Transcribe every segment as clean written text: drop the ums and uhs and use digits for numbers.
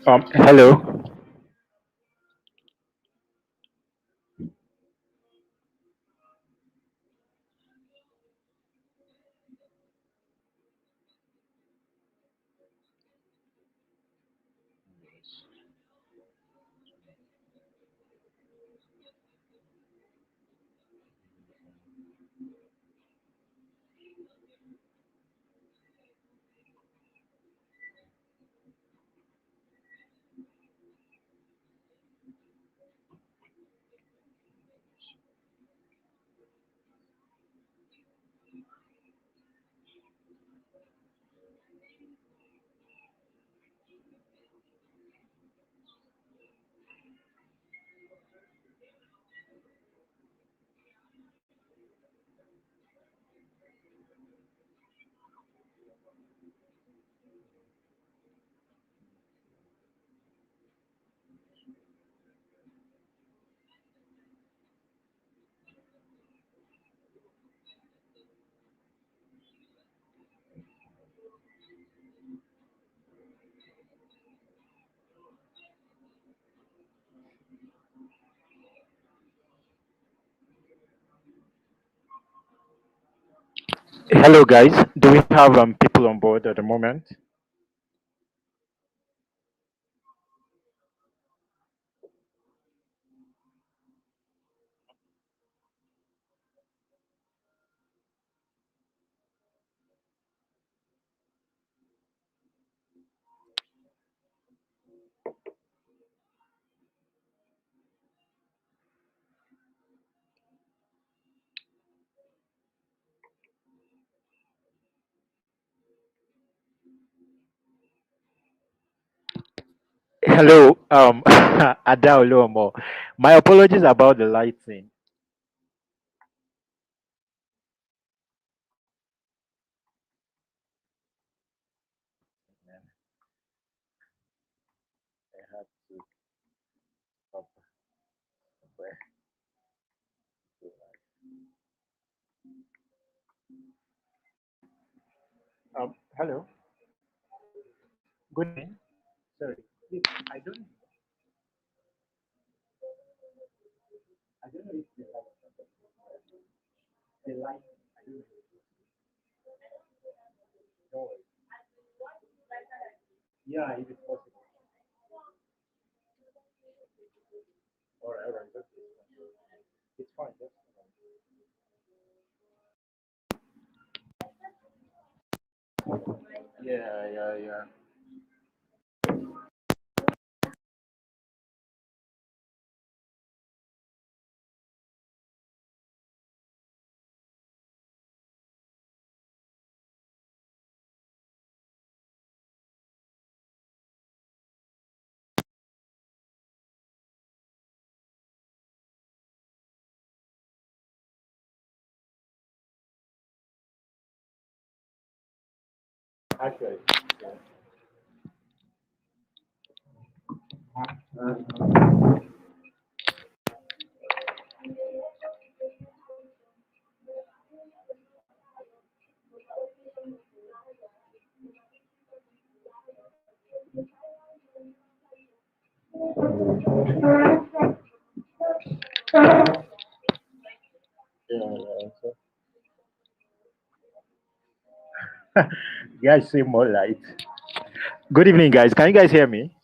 Hello. Hello, guys. Do we have people on board at the moment? Hello, Ada Oluomo. My apologies about the lighting. Man, I had to stop where to hello. Good evening. Sorry. Please, I don't. I don't know if the light. I don't know. Don't worry. Yeah, if it's possible. All right, all right. Okay. It's fine. That's fine. Yeah, yeah, yeah. Actually. Yeah, yeah. You guys see more light. Good evening, guys. Can you guys hear me?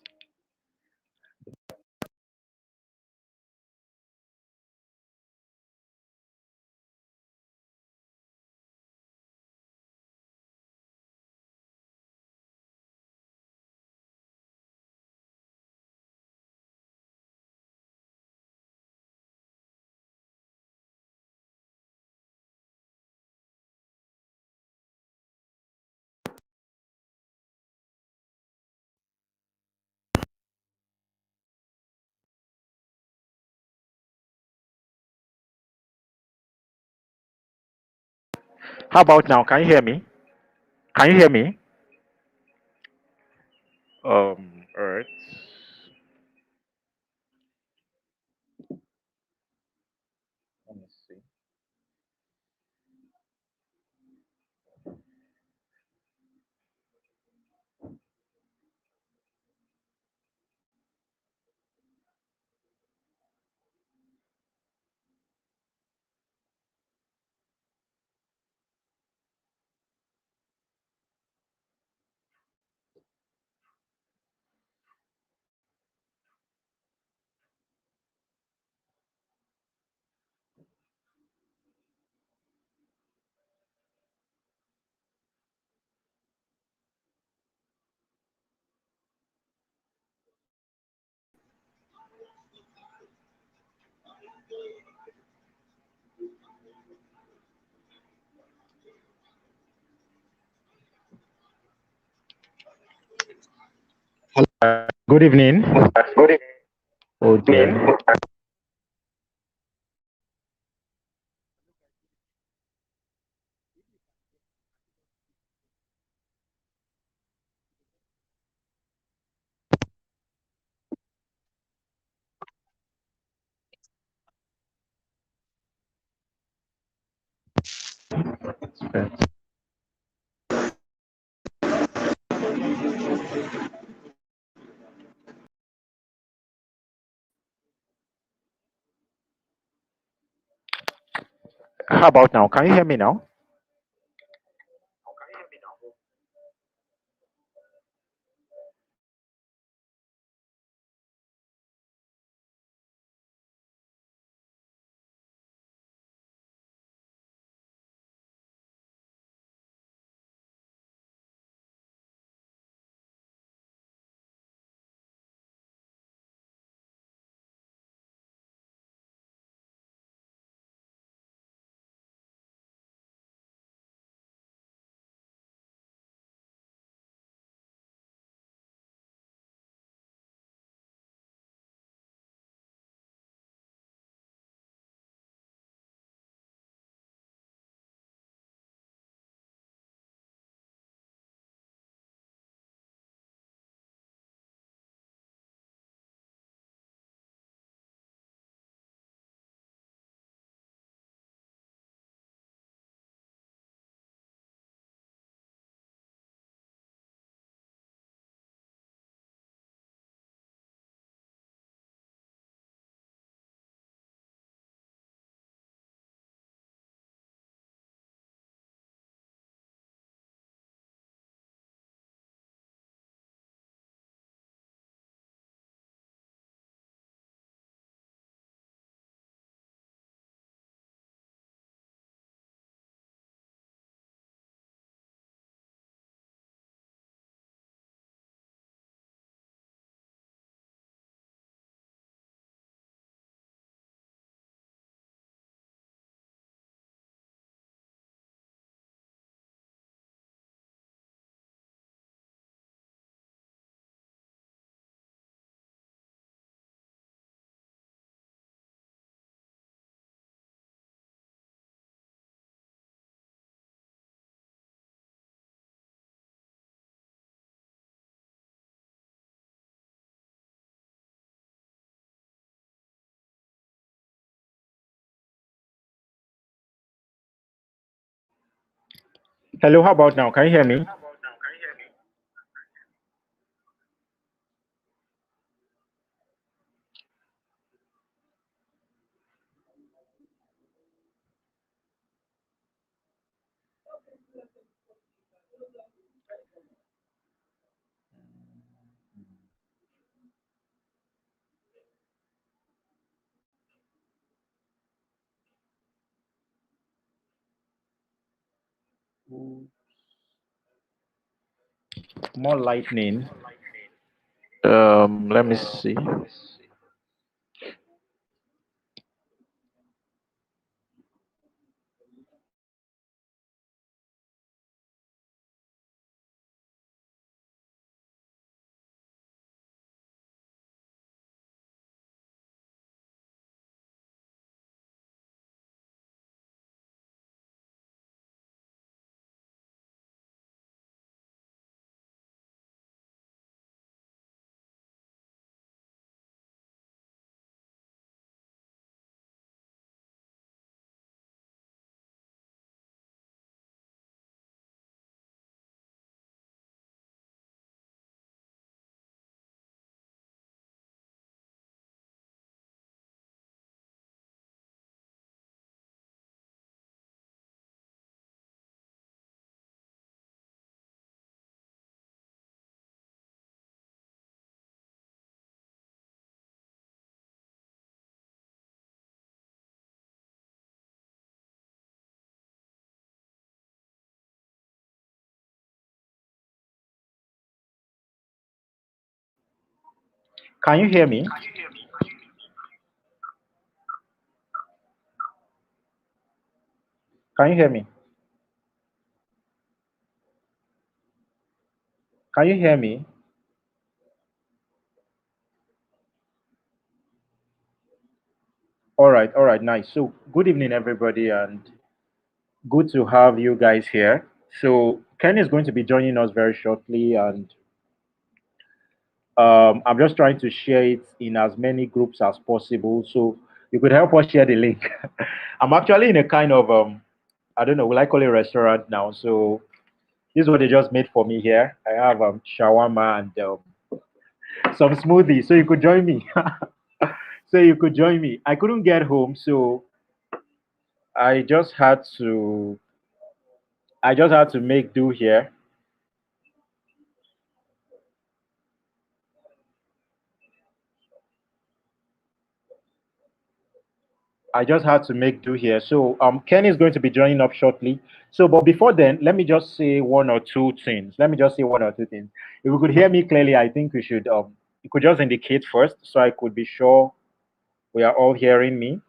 How about now? Can you hear me? Can you hear me? All right. Let me see. Good evening. Good Oh dear. evening. How about now? Can you hear me now? Hello, how about now? Can you hear me? More lightning. Let me see. Can you hear me? Can you hear me? Can you hear me? All right, nice. So, good evening, everybody, and good to have you guys here. So, Ken is going to be joining us very shortly, and I'm just trying to share it in as many groups as possible. So, you could help us share the link. I'm actually in a kind of, I don't know, will I call it restaurant now? So, this is what they just made for me here. I have shawarma and some smoothies. So, you could join me. So, you could join me. I couldn't get home, so I just had to I just had to make do here. I just had to make do here. So Ken is going to be joining up shortly. So but before then, let me just say one or two things. Let me just say one or two things. If you could hear me clearly, I think we should you could just indicate first so I could be sure we are all hearing me.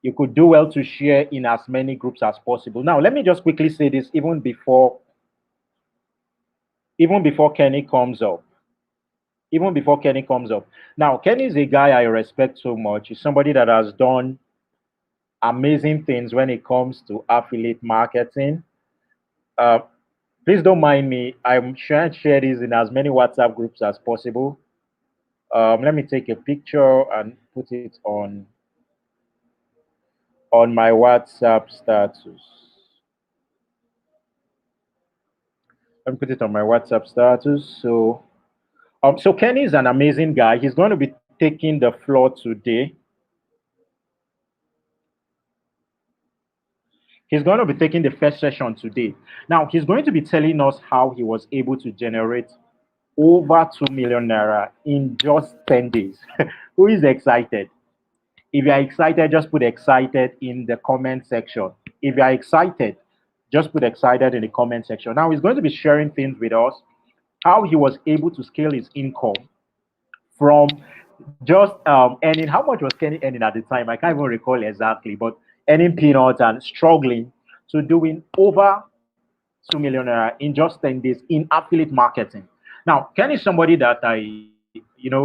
You could do well to share in as many groups as possible. Now let me just quickly say this even before Kenny comes up. Even before Kenny comes up. Now, Kenny is a guy I respect so much. He's somebody that has done amazing things when it comes to affiliate marketing. Uh, please don't mind me. I'm trying to share this in as many WhatsApp groups as possible. Let me take a picture and put it on my WhatsApp status. Let me put it on my WhatsApp status. So Kenny is an amazing guy. He's going to be taking the floor today. He's going to be taking the first session today. Now, he's going to be telling us how he was able to generate over 2 million naira in just 10 days. Who is excited? If you are excited, just put excited in the comment section. If you are excited, just put excited in the comment section. Now, he's going to be sharing things with us, how he was able to scale his income from just earning, how much was Kenny earning at the time? I can't even recall exactly, but earning peanuts and struggling to doing over 2 million naira in just 10 days in affiliate marketing. Now, Ken is somebody that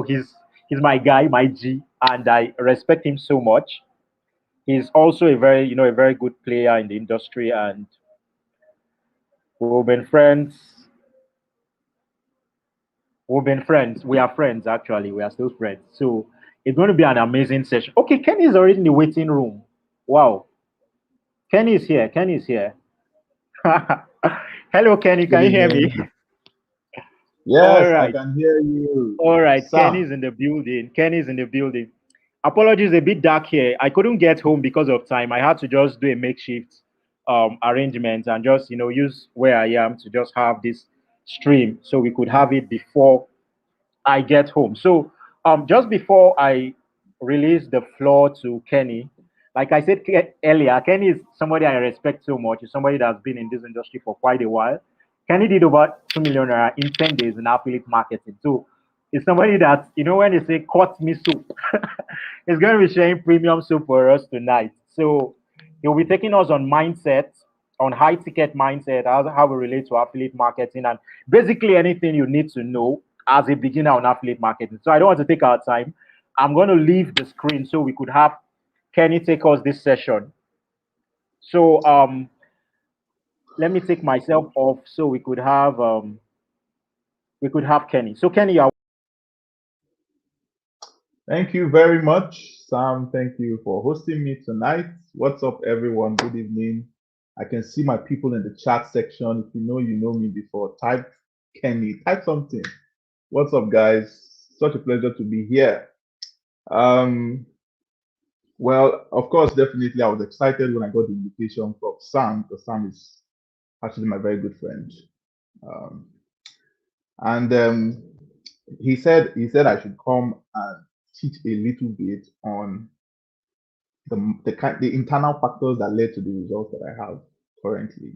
he's my guy, my G, and I respect him so much. He's also a very good player in the industry, and we've been friends. We've been friends. We are friends, actually. We are still friends. So it's going to be an amazing session. Okay, Kenny is already in the waiting room. Wow. Kenny is here. Kenny is here. Hello, Kenny. Good Can you hear me? evening. All Yes, I right. can hear you. All right. Sam. Kenny's in the building. Kenny's in the building. Apologies, a bit dark here. I couldn't get home because of time. I had to just do a makeshift arrangement and just use where I am to just have this stream so we could have it before I get home. So just before I release the floor to Kenny, like I said earlier, Kenny is somebody I respect so much. He's somebody that's been in this industry for quite a while. Kenny did over 2 million naira in 10 days in affiliate marketing. So it's somebody that, when they say cut me soup, he's going to be sharing premium soup for us tonight. So he'll be taking us on mindset, on high ticket mindset, how we relate to affiliate marketing, and basically anything you need to know as a beginner on affiliate marketing. So I don't want to take our time. I'm going to leave the screen so we could have Kenny take us this session. So let me take myself off so we could have Kenny. So Kenny, you are Thank you very much, Sam. Thank you for hosting me tonight. What's up, everyone? Good evening. I can see my people in the chat section. If you know me before. Type Kenny. Type something. What's up, guys? Such a pleasure to be here. Um, well, of course, definitely, I was excited when I got the invitation from Sam because Sam is actually my very good friend. Um, and he said I should come and teach a little bit on the internal factors that led to the results that I have currently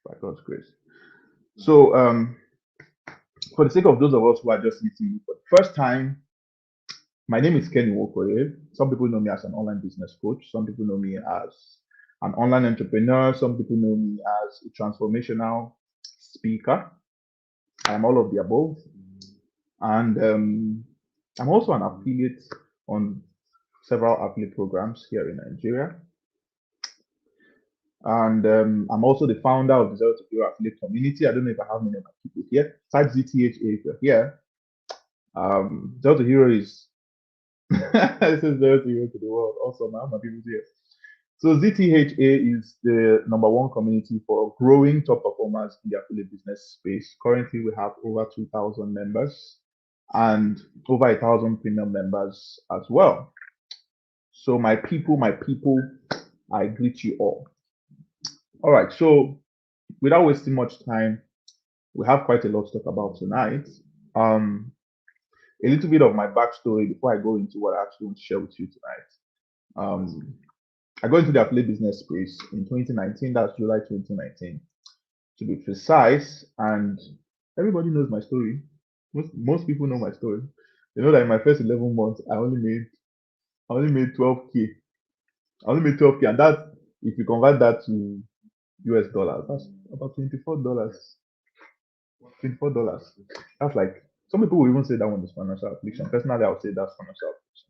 by God's grace. So for the sake of those of us who are just meeting me for the first time, my name is Kenny Wokoye. Some people know me as an online business coach. Some people know me as an online entrepreneur. Some people know me as a transformational speaker. I'm all of the above. And I'm also an affiliate on several affiliate programs here in Nigeria. And I'm also the founder of the Zero to Hero affiliate community. I don't know if I have many of my people here. Type ZTHA if you're here. Zero to Hero is this is Zero to Hero to the world. Also, now my people here. So ZTHA is the #1 community for growing top performers in the affiliate business space. Currently, we have over 2,000 members and over 1,000 premium members as well. So my people, I greet you all. All right, so without wasting much time, we have quite a lot to talk about tonight. A little bit of my backstory before I go into what I actually want to share with you tonight. I got into the affiliate business space in 2019. That's July 2019, to be precise. And everybody knows my story. Most people know my story. They know that in my first 11 months, I only made 12K. I only made 12K, and that, if you convert that to US dollars, that's about $24. $24. That's like, some people will even say that one is financial affliction. Personally, I would say that's financial affliction.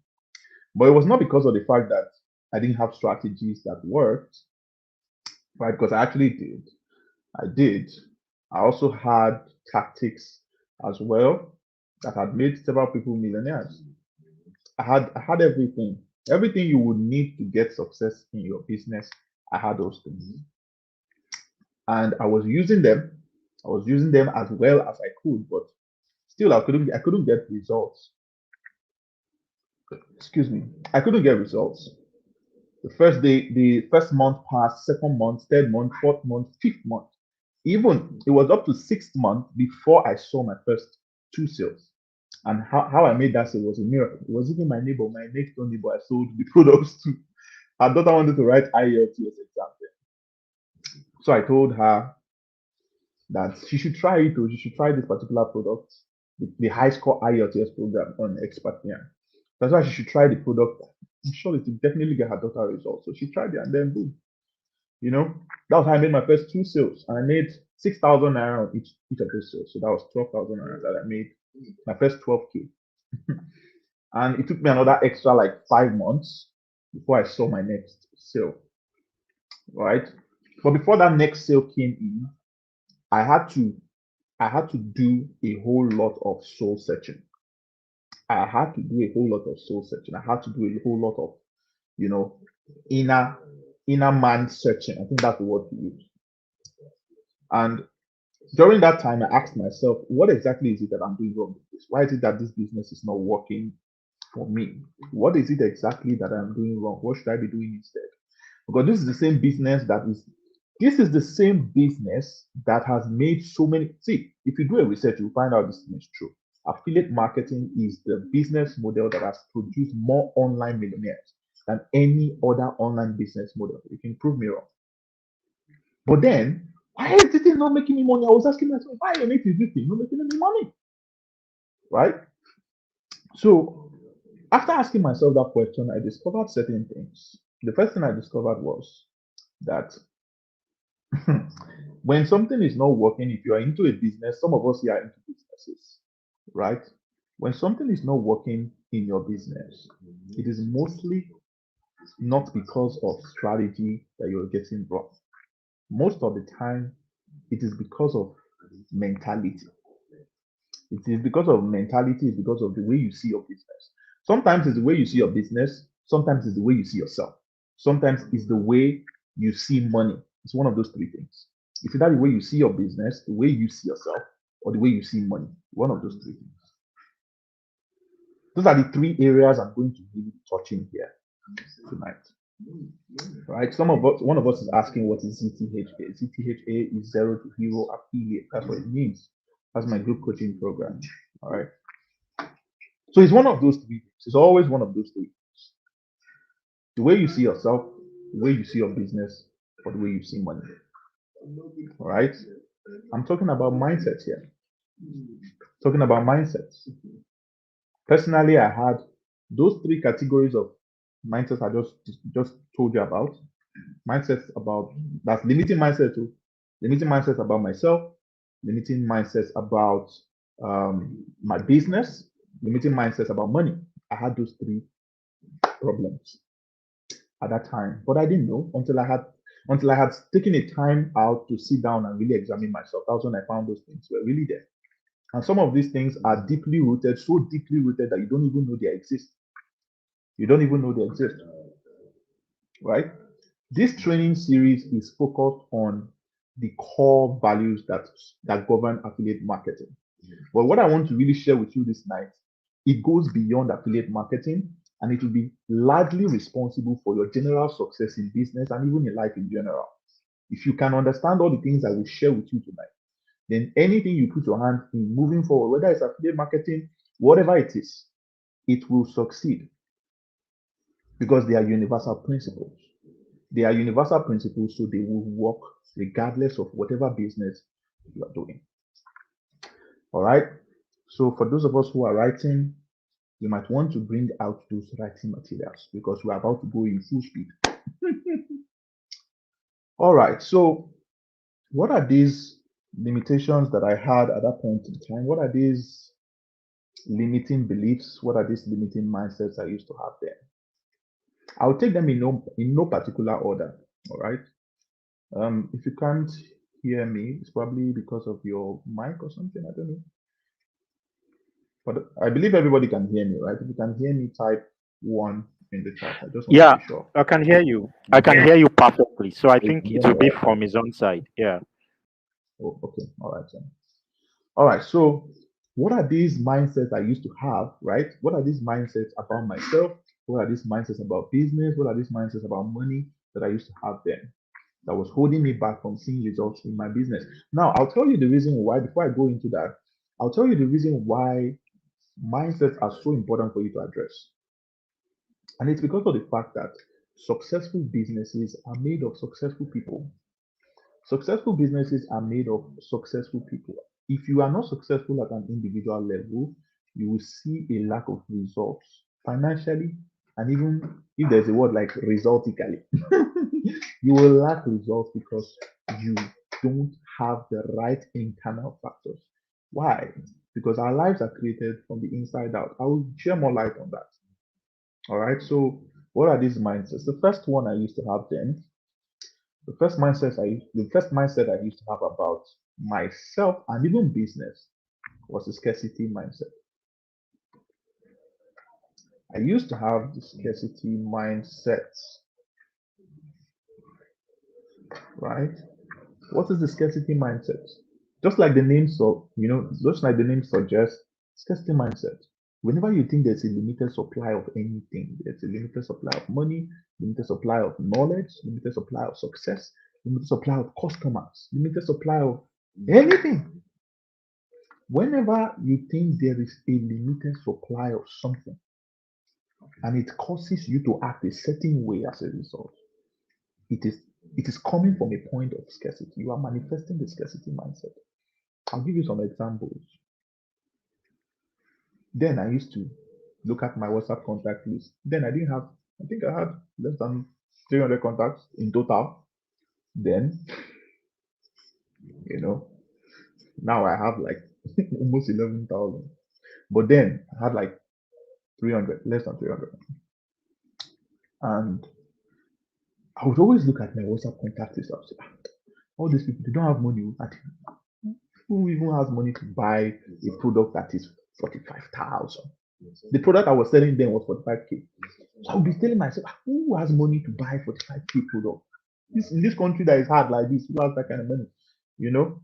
But it was not because of the fact that I didn't have strategies that worked, right? Because I actually did. I did. I also had tactics as well that had made several people millionaires. I had everything. Everything you would need to get success in your business, I had those things. And I was using them. I was using them as well as I could, but still I couldn't get results. Excuse me. I couldn't get results. The first month passed, second month, third month, fourth month, fifth month. Even it was up to sixth month before I saw my first 2 sales. And how I made that sale was a miracle. It was even my neighbor, my next door neighbor, I sold the products to. Her daughter wanted to write IELTS exam. So I told her that she should try it, or she should try this particular product, the high score IELTS program on Expatrian. That's why she should try the product. I'm sure it will definitely get her daughter results. So she tried it, and then boom. That was how I made my first 2 sales. And I made 6,000 naira on each of those sales. So that was 12,000 naira that I made my first 12K. And it took me another extra like 5 months before I saw my next sale. Right? But before that next sale came in, I had to do a whole lot of soul searching. I had to do a whole lot of soul searching. I had to do a whole lot of, inner man searching. I think that's the word to use. And during that time, I asked myself, what exactly is it that I'm doing wrong with this? Why is it that this business is not working for me? What is it exactly that I'm doing wrong? What should I be doing instead? Because this is the same business that has made so many. See, if you do a research, you'll find out this thing is true. Affiliate marketing is the business model that has produced more online millionaires than any other online business model. You can prove me wrong. But then, why is this thing not making me money? I was asking myself, why is this thing not making any money? Right? So, after asking myself that question, I discovered certain things. The first thing I discovered was that when something is not working, if you are into a business, some of us here are into businesses, right? When something is not working in your business, it is mostly not because of strategy that you're getting wrong. Most of the time, it is because of mentality. It is because of mentality, it's because of the way you see your business. Sometimes it's the way you see your business, sometimes it's the way you see yourself. Sometimes it's the way you see money. It's one of those 3 things. It's either the way you see your business, the way you see yourself, or the way you see money. One of those 3 things. Those are the 3 areas I'm going to be touching here tonight. Right? One of us is asking, what is ZTHA? ZTHA is Zero to Hero Affiliate. That's what it means. That's my group coaching program. All right. So it's one of those 3 things. It's always one of those 3 things. The way you see yourself, the way you see your business, or the way you see money. All right. I'm talking about mindsets here. Talking about mindsets. Personally, I had those 3 categories of mindsets I just told you about. Mindsets about that's limiting mindset too. Limiting mindsets about myself, limiting mindsets about my business, limiting mindsets about money. I had those 3 problems at that time. But I didn't know until I had taken a time out to sit down and really examine myself. That's when I found those things were really there. And some of these things are deeply rooted, so deeply rooted that you don't even know they exist. You don't even know they exist, right? This training series is focused on the core values that govern affiliate marketing. But what I want to really share with you this night, it goes beyond affiliate marketing, and it will be largely responsible for your general success in business and even in life in general. If you can understand all the things I will share with you tonight, then anything you put your hand in moving forward, whether it's affiliate marketing, whatever it is, it will succeed because they are universal principles. They are universal principles, so they will work regardless of whatever business you are doing. All right. So for those of us who are writing, you might want to bring out those writing materials because we're about to go in full speed. All right. So what are these limitations that I had at that point in time? What are these limiting beliefs? What are these limiting mindsets I used to have then? I'll take them in no particular order. All right. If you can't hear me, it's probably because of your mic or something. I don't know. But I believe everybody can hear me, right? If you can hear me, type one in the chat. I just want to Yeah, be sure. I can hear you. I can hear you perfectly. So I You think can it hear me, will be right? from his own side. Yeah. Oh, okay. All right. Then. All right. So, what are these mindsets I used to have, right? What are these mindsets about myself? What are these mindsets about business? What are these mindsets about money that I used to have then that was holding me back from seeing results in my business? Now, I'll tell you the reason why. Before I go into that, I'll tell you the reason why mindsets are so important for you to address. And it's because of the fact that successful businesses are made of successful people. Successful businesses are made of successful people. If you are not successful at an individual level, you will see a lack of results financially, and even if there's a word like resultically, you will lack results because you don't have the right internal factors. Why? Because our lives are created from the inside out. I will share more light on that. All right. So, what are these mindsets? The first one I used to have then, the first mindset I used to have about myself and even business was a scarcity mindset. I used to have the scarcity mindset, right? What is the scarcity mindset? Just like the name just like the name suggests, scarcity mindset. Whenever you think there's a limited supply of anything, there's a limited supply of money, limited supply of knowledge, limited supply of success, limited supply of customers, limited supply of anything. Whenever you think there is a limited supply of something and it causes you to act a certain way as a result, it is it is coming from a point of scarcity. You are manifesting the scarcity mindset. I'll give you some examples. Then I used to look at my WhatsApp contact list. Then I think I had less than 300 contacts in total. Then, you know, now I have like almost 11,000. But then I had like 300, less than 300. And I would always look at my WhatsApp contact list. I would say, all these people, they don't have money. Who even has money to buy a product that is 45,000? The product I was selling then was 45K. So I would be telling myself, who has money to buy 45K product? In this country that is hard like this, who has that kind of money? You know?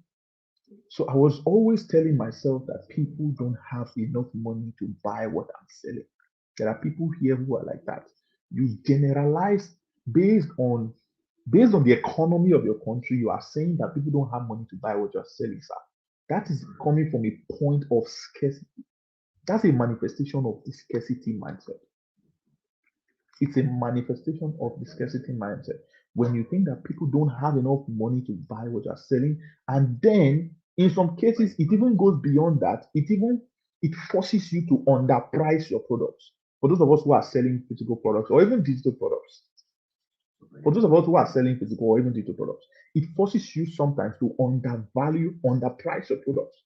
So I was always telling myself that people don't have enough money to buy what I'm selling. There are people here who are like that. You generalize based on based on the economy of your country. You are saying that people don't have money to buy what you're selling, sir. That is coming from a point of scarcity. That's a manifestation of the scarcity mindset. It's a manifestation of the scarcity mindset. When you think that people don't have enough money to buy what you're selling, and then in some cases it even goes beyond that. It forces you to underprice your products. For those of us who are selling physical products or even digital products, for those of us who are selling physical or even digital products, it forces you sometimes to underprice your products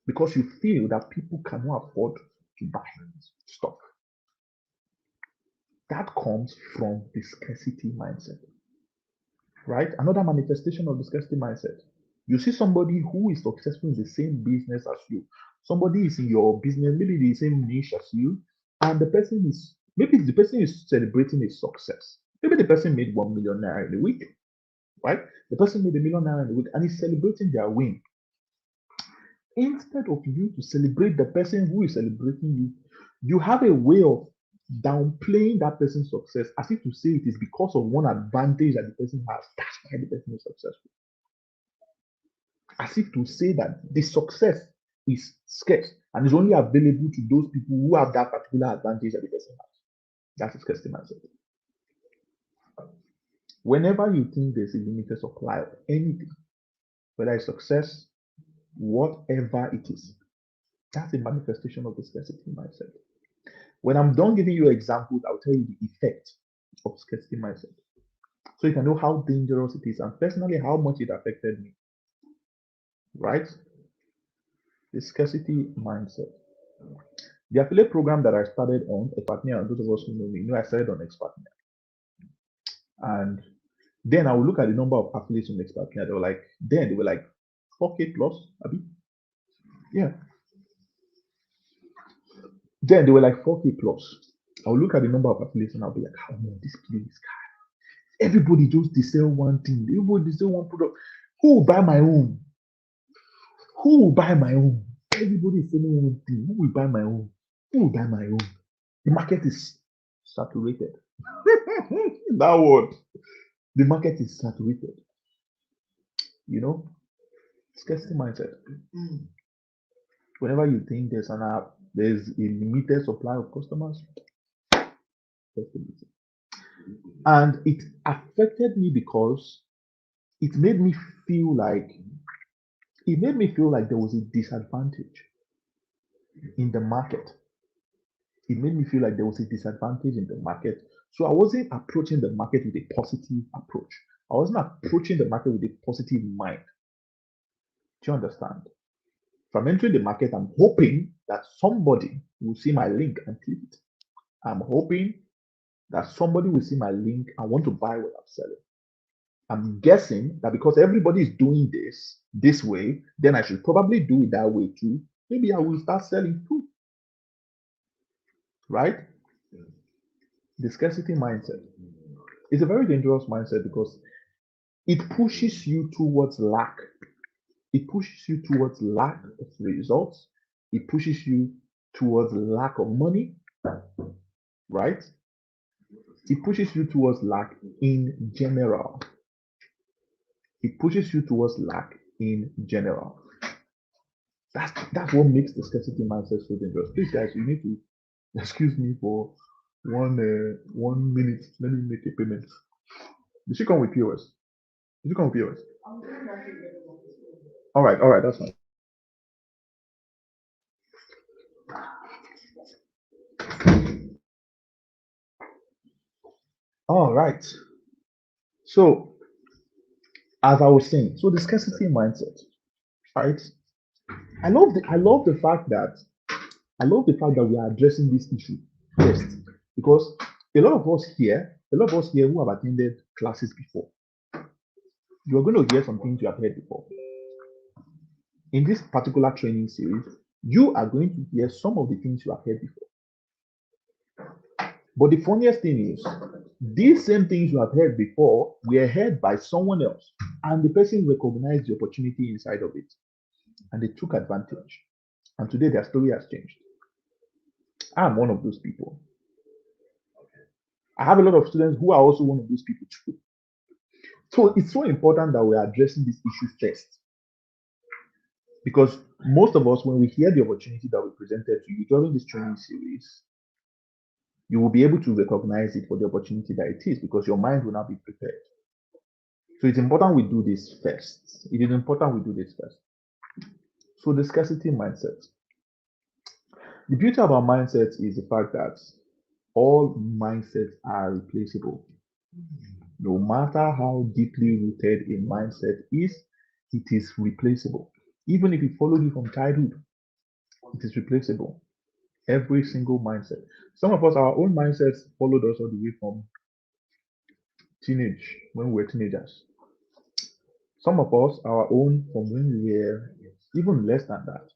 because you feel that people cannot afford to buy stuff. That comes from the scarcity mindset, right? Another manifestation of the scarcity mindset. You see somebody who is successful in the same business as you. Somebody is in your business, maybe the same niche as you, and maybe the person is celebrating his success. Maybe the person made 1 million naira in a week, right? The person made 1 million naira in a week and is celebrating their win. Instead of you to celebrate the person who is celebrating you, you have a way of downplaying that person's success as if to say it is because of one advantage that the person has. That's why the person is successful. As if to say that the success is scarce and is only available to those people who have that particular advantage that the person has. That's a scarcity mindset. Whenever you think there's a limited supply of anything, whether it's success, whatever it is, that's a manifestation of the scarcity mindset. When I'm done giving you examples, I'll tell you the effect of scarcity mindset. So you can know how dangerous it is and personally how much it affected me. Right? The scarcity mindset. The affiliate program that I started on, Expertnia, and those of us who know me, I started on Expertnia. And then I would look at the number of affiliates on Expertnia. They were like 4K plus, Abi. Yeah. Then they were like 4K plus. I'll look at the number of affiliates and I'll be like, how man, this place, everybody just they sell one thing, everybody they sell one product. Who will buy my own? Who will buy my own? Everybody is selling one thing. Who will buy my own? Who will buy my own? The market is saturated. That word. The market is saturated. You know, scarcity mindset. Whenever you think there's a limited supply of customers, and it affected me because it made me feel like there was a disadvantage in the market. It made me feel like there was a disadvantage in the market. So I wasn't approaching the market with a positive approach. I wasn't approaching the market with a positive mind. Do you understand? If I'm entering the market, I'm hoping that somebody will see my link and click it. I'm hoping that somebody will see my link and want to buy what I'm selling. I'm guessing that because everybody is doing this way, then I should probably do it that way too. Maybe I will start selling too. Right? The scarcity mindset is a very dangerous mindset because it pushes you towards lack. It pushes you towards lack of results. It pushes you towards lack of money, right? It pushes you towards lack in general. It pushes you towards lack in general. That's what makes the scarcity mindset so dangerous. Please, guys, you need to excuse me for 1 minute. Let me make a payment. Did she come with POS? Did you come with POS? All right, that's fine. All right. So, as I was saying, so the scarcity mindset, right? I love the fact that we are addressing this issue first, because a lot of us here who have attended classes before, you are going to hear some things you have heard before. In this particular training series, you are going to hear some of the things you have heard before. But the funniest thing is, these same things you have heard before were heard by someone else, and the person recognized the opportunity inside of it, and they took advantage. And today their story has changed. I'm one of those people. I have a lot of students who are also one of those people too. So it's so important that we are addressing these issues first. Because most of us, when we hear the opportunity that we presented to you during this training series, you will be able to recognize it for the opportunity that it is because your mind will now be prepared. So it's important we do this first. It is important we do this first. So the scarcity mindset. The beauty of our mindset is the fact that all mindsets are replaceable. No matter how deeply rooted a mindset is, it is replaceable. Even if it followed you from childhood, it is replaceable. Every single mindset. Some of us, our own mindsets followed us all the way from teenage, when we were teenagers. Some of us, our own from when we were even less than that,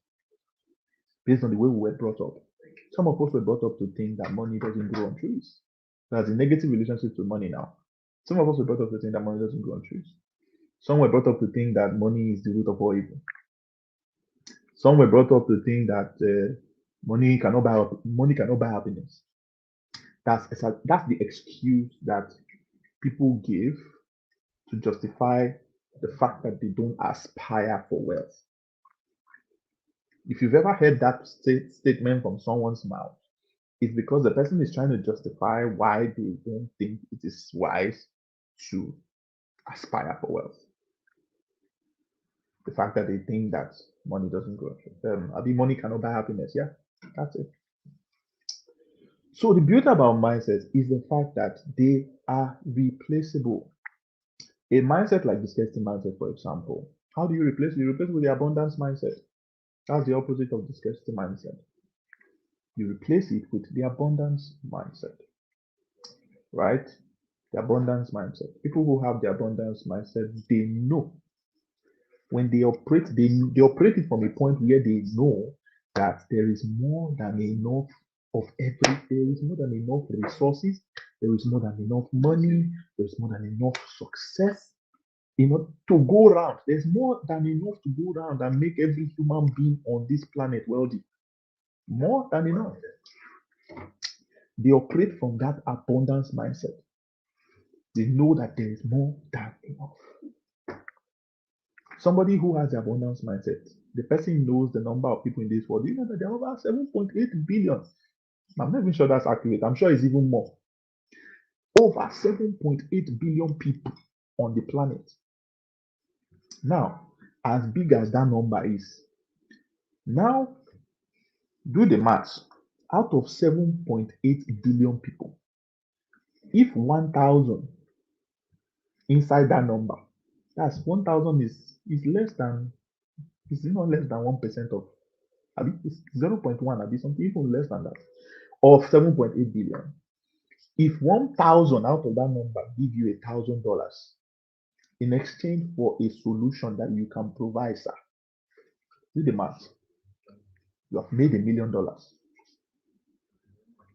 based on the way we were brought up. Some of us were brought up to think that money doesn't grow on trees. That's a negative relationship to money now. Some of us were brought up to think that money doesn't grow on trees. Some were brought up to think that money is the root of all evil. Some were brought up to think that money cannot buy happiness. That's the excuse that people give to justify the fact that they don't aspire for wealth. If you've ever heard that statement from someone's mouth, it's because the person is trying to justify why they don't think it is wise to aspire for wealth. The fact that they think that money doesn't grow. I mean, money cannot buy happiness. Yeah, that's it. So the beauty about mindsets is the fact that they are replaceable. A mindset like the scarcity mindset, for example, how do you replace it? You replace it with the abundance mindset. That's the opposite of the scarcity mindset. You replace it with the abundance mindset, right? The abundance mindset. People who have the abundance mindset, they know when they operate it from a point where they know that there is more than enough of everything. There is more than enough resources. There is more than enough money. There is more than enough success to go around. There's more than enough to go around and make every human being on this planet wealthy. More than enough. They operate from that abundance mindset. They know that there is more than enough. Somebody who has the abundance mindset, the person knows the number of people in this world. Do you know that there are over 7.8 billion? I'm not even sure that's accurate. I'm sure it's even more. Over 7.8 billion people on the planet. Now, as big as that number is, now do the math. Out of 7.8 billion people, if 1,000 inside that number, that's 1,000 is less than, it's not less than 1% of, it's 0.1, something even less than that, of 7.8 billion. If 1,000 out of that number give you $1,000 in exchange for a solution that you can provide, sir, do the math. You have made $1,000,000.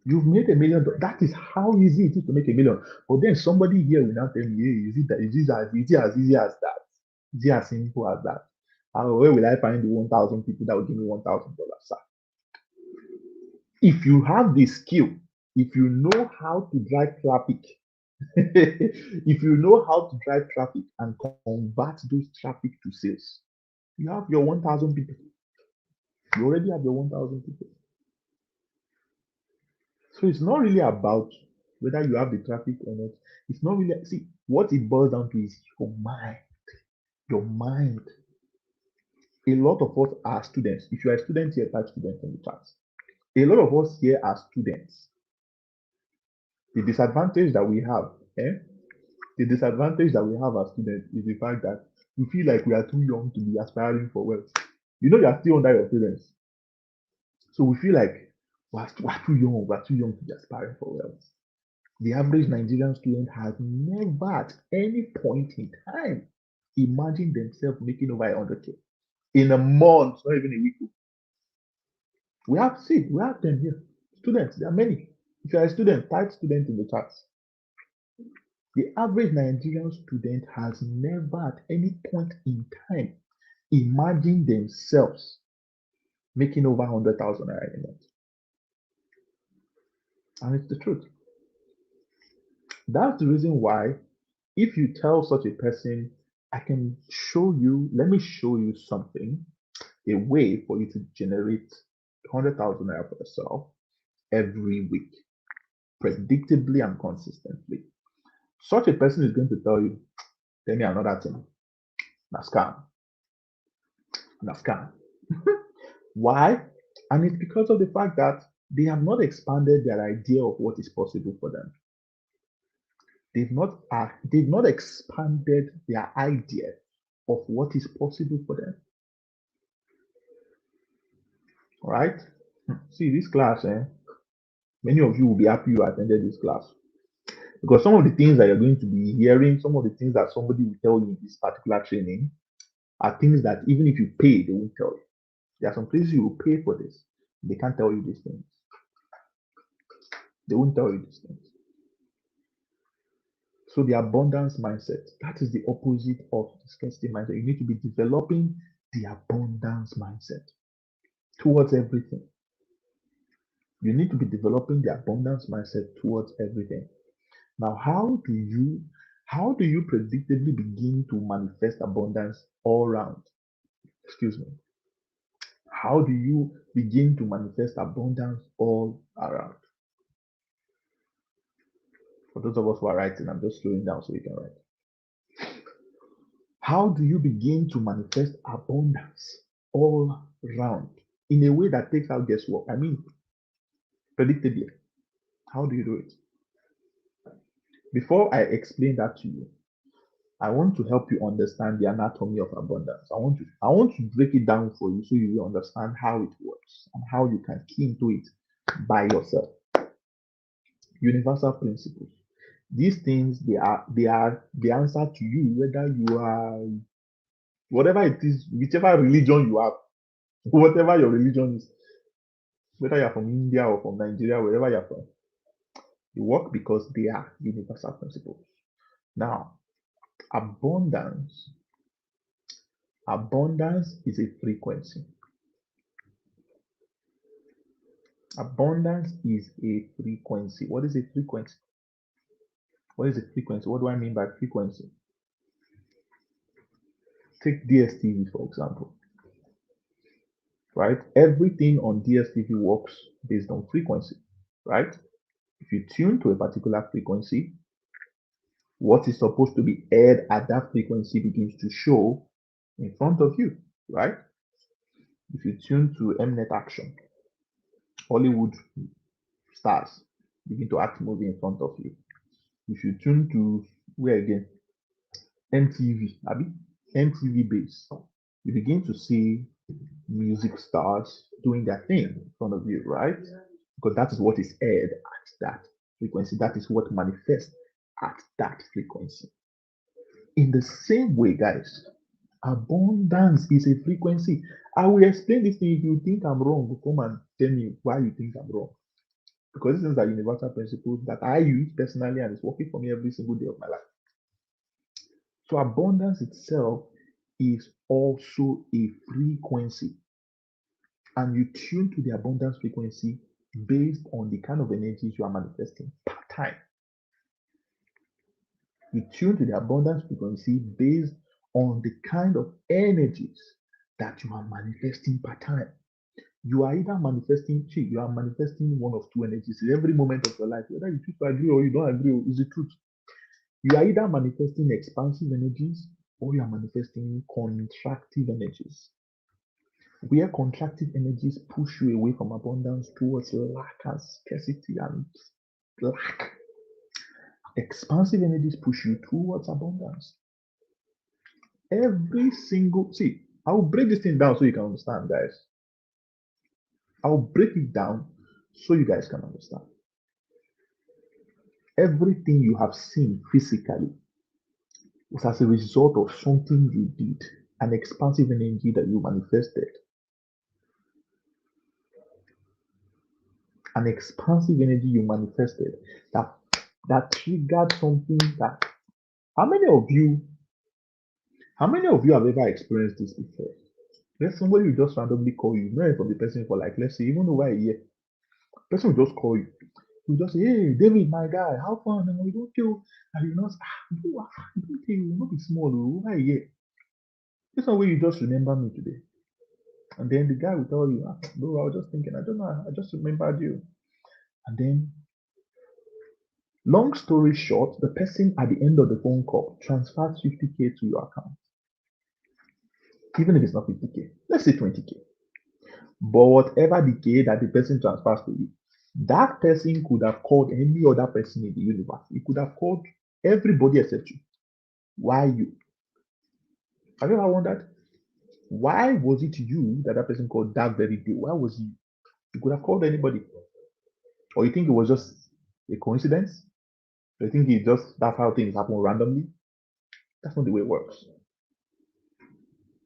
You've made $1,000,000. That is how easy it is to make $1,000,000. But then somebody here will now tell me, hey, is it as easy as that? Is it as simple as that? Where will I find the 1,000 people that will give me $1,000, sir? If you have the skill, if you know how to drive traffic, if you know how to drive traffic and convert those traffic to sales, you have your 1,000 people. You already have your 1,000 people. So it's not really about whether you have the traffic or not. It's not really, see, what it boils down to is your mind. Your mind. A lot of us are students. If you are a student here, type student in the chat. A lot of us here are students. The disadvantage that we have, the disadvantage that we have as students is the fact that we feel like we are too young to be aspiring for wealth. You are still under your parents. So we feel like we're too young, to be aspiring for wealth. The average Nigerian student has never at any point in time imagined themselves making over 100K in a month, not even a week. We have them here. Students, there are many. If you are a student, type student in the chat. The average Nigerian student has never at any point in time imagined themselves making over 100,000 naira in a month. And it's the truth. That's the reason why, if you tell such a person, let me show you something, a way for you to generate 100,000 naira for yourself every week, predictably and consistently. Such a person is going to tell you, tell me another thing. Na scam. Why? And it's because of the fact that they have not expanded their idea of what is possible for them. They've not expanded their idea of what is possible for them. All right? See this class, many of you will be happy you attended this class because some of the things that you're going to be hearing, some of the things that somebody will tell you in this particular training are things that even if you pay, they won't tell you. There are some places you will pay for this. They can't tell you these things. They won't tell you these things. So the abundance mindset, that is the opposite of the scarcity mindset. You need to be developing the abundance mindset towards everything. You need to be developing the abundance mindset towards everything. Now, how do you predictably begin to manifest abundance all around? Excuse me. How do you begin to manifest abundance all around? For those of us who are writing, I'm just slowing down so you can write. How do you begin to manifest abundance all around in a way that takes out guesswork? I mean, predictably. How do you do it? Before I explain that to you, I want to help you understand the anatomy of abundance. I want to break it down for you so you will understand how it works and how you can key into it by yourself. Universal principles. These things they are the answer to you, whether you are whatever it is, whichever religion you have, whatever your religion is, whether you're from India or from Nigeria, wherever you're from, they work because they are universal principles. Now, abundance, abundance is a frequency. Abundance is a frequency. What is a frequency? What is a frequency? What do I mean by frequency? Take DSTV, for example, right? Everything on DSTV works based on frequency, right? If you tune to a particular frequency, what is supposed to be aired at that frequency begins to show in front of you, right? If you tune to Mnet Action, Hollywood stars begin to act movie in front of you. If you tune to where again? MTV, Abby, MTV base, you begin to see music stars doing their thing in front of you, right? Because that is what is aired at that frequency. That is what manifests at that frequency. In the same way, guys, abundance is a frequency. I will explain this thing. If you think I'm wrong, come and tell me why you think I'm wrong. Because these are universal principles that I use personally and it's working for me every single day of my life. So abundance itself is also a frequency. And you tune to the abundance frequency based on the kind of energies you are manifesting per time. You tune to the abundance frequency based on the kind of energies that you are manifesting per time. You are either manifesting, you are manifesting one of two energies in every moment of your life, whether you choose to agree or you don't agree, is the truth. You are either manifesting expansive energies or you are manifesting contractive energies. Where contractive energies push you away from abundance towards lack and scarcity and lack. Expansive energies push you towards abundance. Every single, see, I will break this thing down so you can understand, guys. I will break it down so you guys can understand. Everything you have seen physically was as a result of something you did, an expansive energy that you manifested. An expansive energy you manifested that triggered something that how many of you have ever experienced this before? Let somebody will just randomly call you, not from the person for like let's say even over a year. Person will just call you. You just say, hey David, my guy, how far now? We don't kill and you know don't kill you, not be small over a year. This one way you just remember me today. And then the guy will tell you, bro, I was just thinking, I don't know, I just remembered you. And then long story short, the person at the end of the phone call transfers 50K to your account. Even if it's not 50K, let's say 20K. But whatever the K that the person transfers to you, that person could have called any other person in the universe. He could have called everybody except you. Why you? Have you ever wondered? Why was it you that person called that very day? Why was you? You could have called anybody. Or you think it was just a coincidence? Or you think it just that's how things happen randomly? That's not the way it works.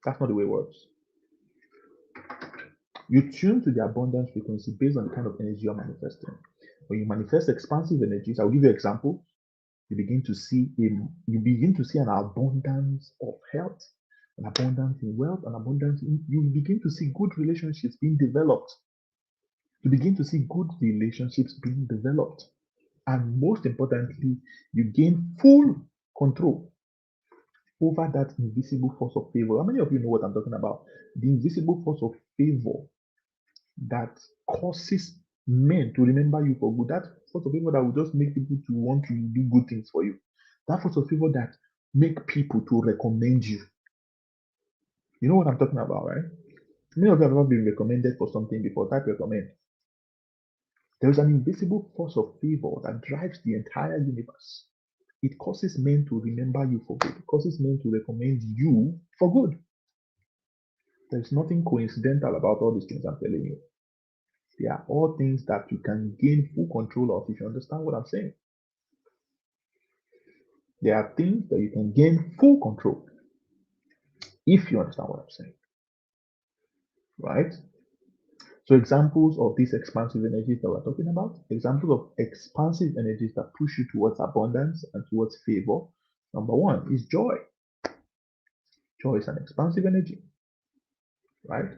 That's not the way it works. You tune to the abundance frequency based on the kind of energy you're manifesting. When you manifest expansive energies, I'll give you an example. You begin to see an abundance of health, an abundance in wealth, an abundance in you begin to see good relationships being developed. You begin to see good relationships being developed. And most importantly, you gain full control over that invisible force of favor. How many of you know what I'm talking about? The invisible force of favor that causes men to remember you for good. That force of favor that will just make people to want to do good things for you. That force of favor that make people to recommend you. You know what I'm talking about, right? Many of you have ever been recommended for something before. Type recommend. There is an invisible force of favor that drives the entire universe. It causes men to remember you for good. It causes men to recommend you for good. There's nothing coincidental about all these things I'm telling you. They are all things that you can gain full control of if you understand what I'm saying. There are things that you can gain full control if you understand what I'm saying. Right? So examples of these expansive energies that we're talking about, examples of expansive energies that push you towards abundance and towards favor. Number one is joy. Joy is an expansive energy, right?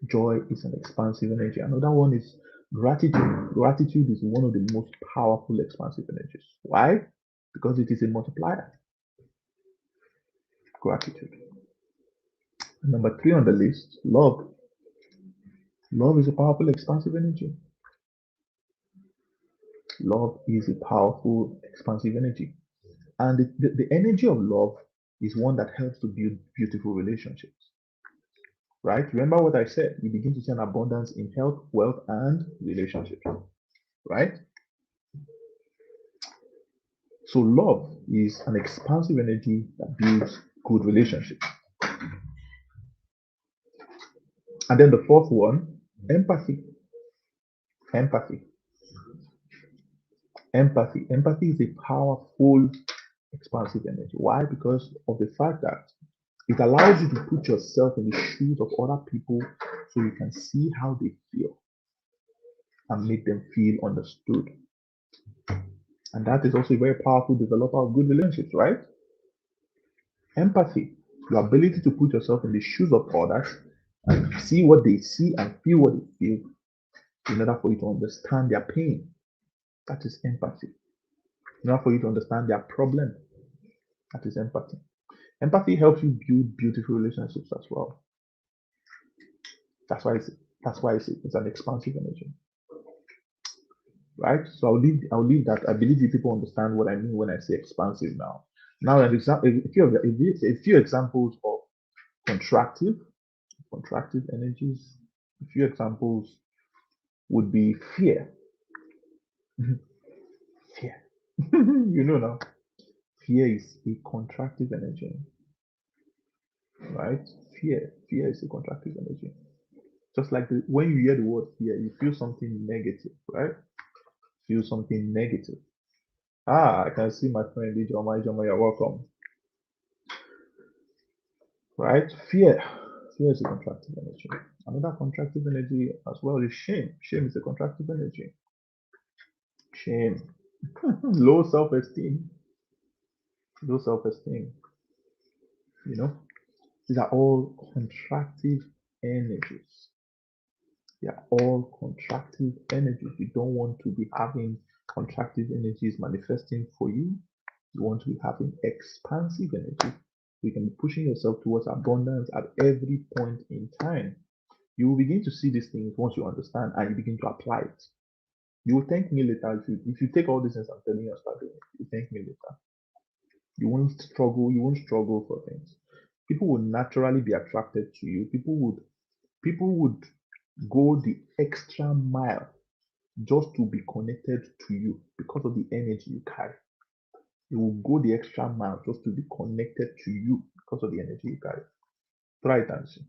Joy is an expansive energy. Another one is gratitude. Gratitude is one of the most powerful expansive energies. Why? Because it is a multiplier. Gratitude. Number three on the list, love. Love is a powerful expansive energy. Love is a powerful expansive energy. And the energy of love is one that helps to build beautiful relationships. Right? Remember what I said. You begin to see an abundance in health, wealth, and relationships. Right? So love is an expansive energy that builds good relationships. And then the fourth one, empathy. Empathy. Empathy. Empathy is a powerful expansive energy. Why? Because of the fact that it allows you to put yourself in the shoes of other people so you can see how they feel and make them feel understood. And that is also a very powerful developer of good relationships, right? Empathy, your ability to put yourself in the shoes of others and see what they see and feel what they feel in order for you to understand their pain. That is empathy. In order for you to understand their problem, that is empathy. Empathy helps you build beautiful relationships as well. That's why it's an expansive energy, right? So I'll leave that. I believe you people understand what I mean when I say expansive now. Now, a few examples of contractive energies. A few examples would be fear. Fear. You know now. Fear is a contractive energy, right? Fear is a contractive energy. Just like when you hear the word fear, you feel something negative, right? Feel something negative. I can see my friend Ijoma. Ijoma, you're welcome. Right? Fear is a contractive energy. Another contractive energy as well is shame. Shame is a contractive energy. Shame. Low self-esteem. Low self-esteem. You know, these are all contractive energies. They are all contractive energies. You don't want to be having contractive energies manifesting for you. You want to be having expansive energy. You can be pushing yourself towards abundance at every point in time. You will begin to see these things once you understand and you begin to apply it. You will thank me later if you take all these things I'm telling you and start doing it. You thank me later. You won't struggle for things. People will naturally be attracted to you. People would go the extra mile just to be connected to you because of the energy you carry. They will go the extra mile just to be connected to you because of the energy you carry. Try it and see.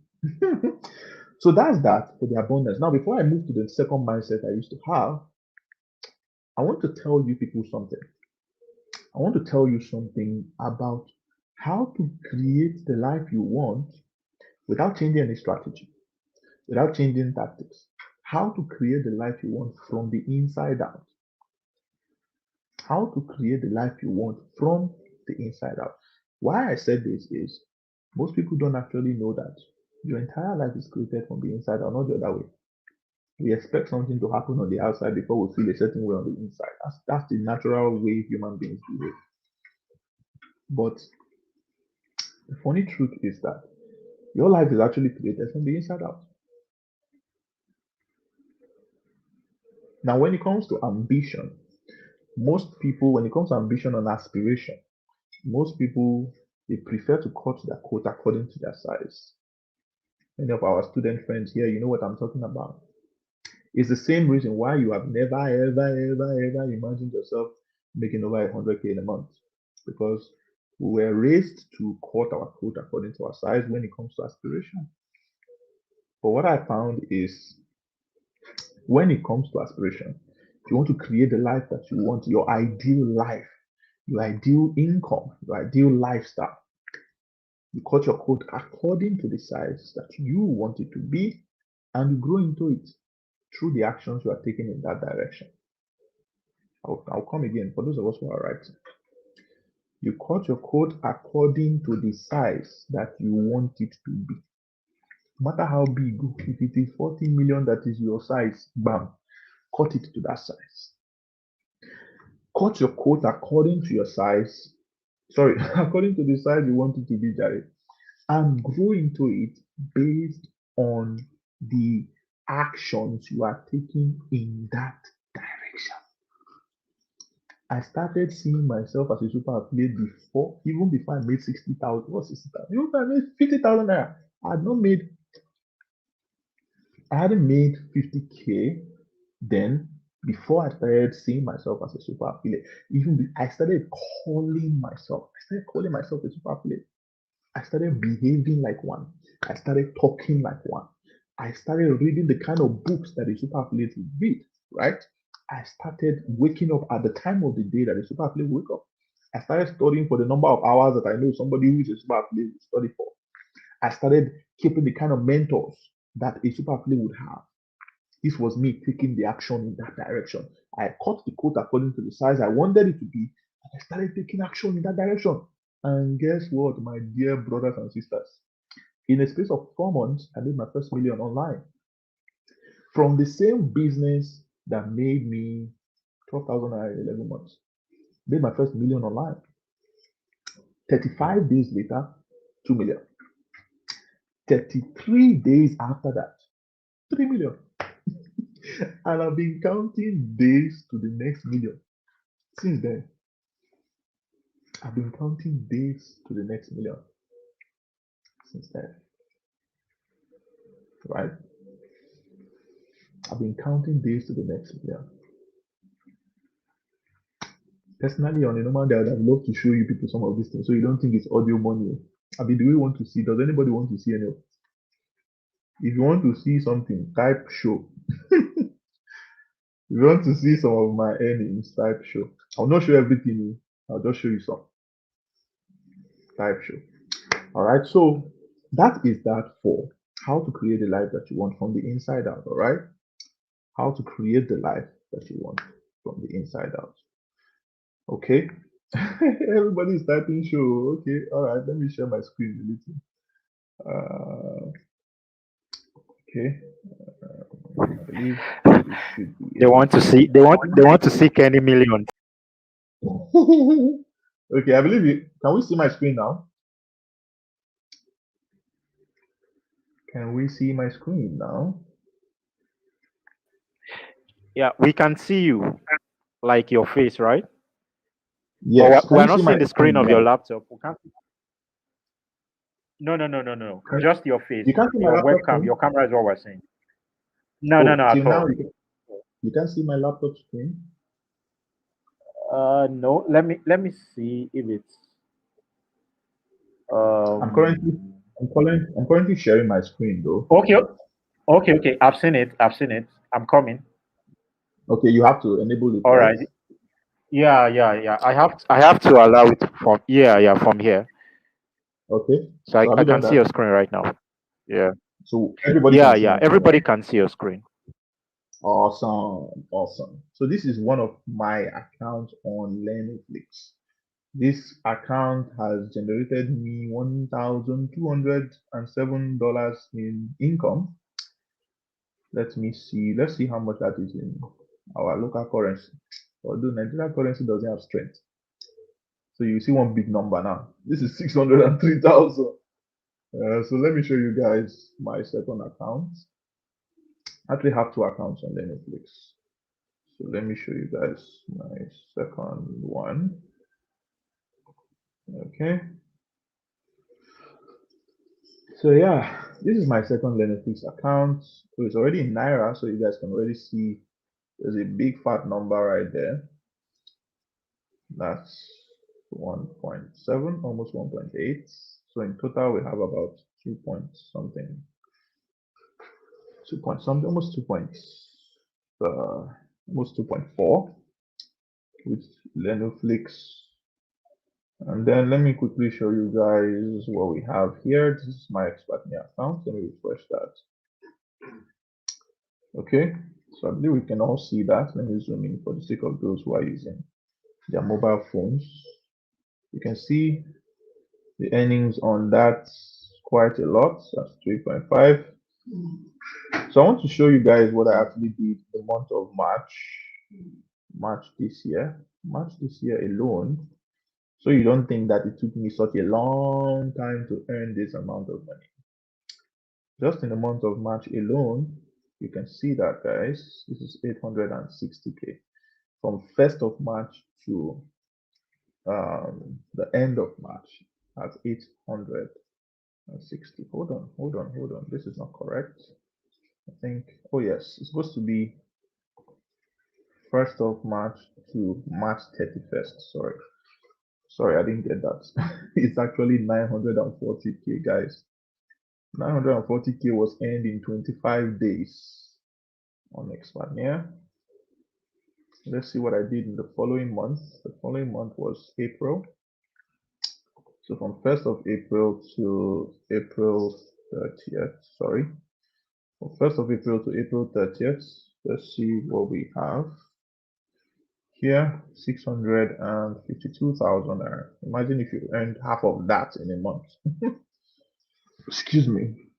So that's that for the abundance. Now, before I move to the second mindset I used to have, I want to tell you people something. I want to tell you something about how to create the life you want without changing any strategy, without changing tactics. How to create the life you want from the inside out. How to create the life you want from the inside out. Why I said this is most people don't actually know that your entire life is created from the inside out, not the other way. We expect something to happen on the outside before we feel a certain way on the inside. That's the natural way human beings behave. But the funny truth is that your life is actually created from the inside out. Now, when it comes to ambition, most people, when it comes to ambition and aspiration, most people they prefer to cut their coat according to their size. Many of our student friends here, you know what I'm talking about. It's the same reason why you have never, ever imagined yourself making over 100K in a month. Because we were raised to cut our coat according to our size when it comes to aspiration. But what I found is when it comes to aspiration, if you want to create the life that you want, your ideal life, your ideal income, your ideal lifestyle, you cut your coat according to the size that you want it to be, and you grow into it through the actions you are taking in that direction. I'll come again for those of us who are writing. You cut your coat according to the size that you want it to be. No matter how big, if it is 40 million that is your size, bam, cut it to that size. Cut your coat according to your size. Sorry, according to the size you want it to be, Jared, and grow into it based on the actions you are taking in that direction. I started seeing myself as a super athlete before, even before I made 60,000 or 60,000. Even if I made 50,000 naira, I hadn't made 50K then before I started seeing myself as a super athlete. I started calling myself, a super athlete. I started behaving like one. I started talking like one. I started reading the kind of books that a super athlete would read, right? I started waking up at the time of the day that a super athlete would wake up. I started studying for the number of hours that I know somebody who is a super athlete would study for. I started keeping the kind of mentors that a super athlete would have. This was me taking the action in that direction. I cut the coat according to the size I wanted it to be, and I started taking action in that direction. And guess what, my dear brothers and sisters? In a space of 4 months, I made my first million online from the same business that made me 12,000 in 11 months. Made my first million online. 35 days later, 2 million. 33 days after that, 3 million. And I've been counting days to the next million. Since then, I've been counting days to the next million. Since then, right? I've been counting days to the next million. Personally, on a normal day, I'd have loved to show you people some of these things so you don't think it's audio money. I mean, do we want to see? Does anybody want to see any of it? If you want to see something, type show. If you want to see some of my earnings, type show. I'll not show everything, I'll just show you some. Type show. All right, so that is that for how to create the life that you want from the inside out. All right, how to create the life that you want from the inside out. Okay, everybody is typing show. Okay, all right, let me share my screen a little. Okay, I believe this should be They want to see. They want to see Kenny Million. Okay, I believe you. Can we see my screen now? Can we see my screen now? Yeah, we can see you, like your face, right? But Yes. Can we're you see not my seeing the screen screen of your now? laptop. We can't. No. Can, Just your face. you can't see my Your laptop webcam. screen? Your camera is what we're seeing. No, no, Oh, no, till at now all. you can see my laptop screen. No. Let me see if it's. I'm currently Um. I'm currently sharing my screen though. Okay. Okay, okay. I've seen it. I've seen it. I'm coming. Okay, you have to enable it, All right? right. Yeah, yeah, yeah. I have to allow it from yeah, from here. Okay. So I, So have I you done can see your that? screen right now. Yeah. So everybody Yeah, can see yeah. my screen, Everybody right? can see your screen. Awesome, awesome. So this is one of my accounts on Lenoflix. This account has generated me $1,207 in income. Let me see. Let's see how much that is in our local currency. Although Nigerian currency doesn't have strength. So you see one big number now. This is 603,000. So let me show you guys my second account. I actually have two accounts on Netflix. So let me show you guys my second one. Okay. So yeah, this is my second Netflix account. So it's already in Naira, so you guys can already see there's a big fat number right there. That's 1.7, almost 1.8. So in total, we have about 2 point something, 2 point something, almost 2 points, almost 2.4 with Lenoflix. And then let me quickly show you guys what we have here. This is my Expatnia account. Let me refresh that. Okay, so I believe we can all see that. Let me zoom in for the sake of those who are using their mobile phones. You can see the earnings on that quite a lot. That's 3.5. So I want to show you guys what I actually did the month of March this year. March this year alone. So you don't think that it took me such a long time to earn this amount of money. Just in the month of March alone, you can see that, guys. This is 860K. From 1st of March to the end of March, that's 860. Hold on. This is not correct. I think, oh yes, it's supposed to be 1st of March to March 31st. Sorry, I didn't get that. It's actually 940K, guys. 940K was earned in 25 days on Expania. Let's see what I did in the following month. The following month was April. So from 1st of April to April 30th, sorry. From 1st of April to April 30th, let's see what we have. Here, 652,000 naira. Imagine if you earned half of that in a month. Excuse me.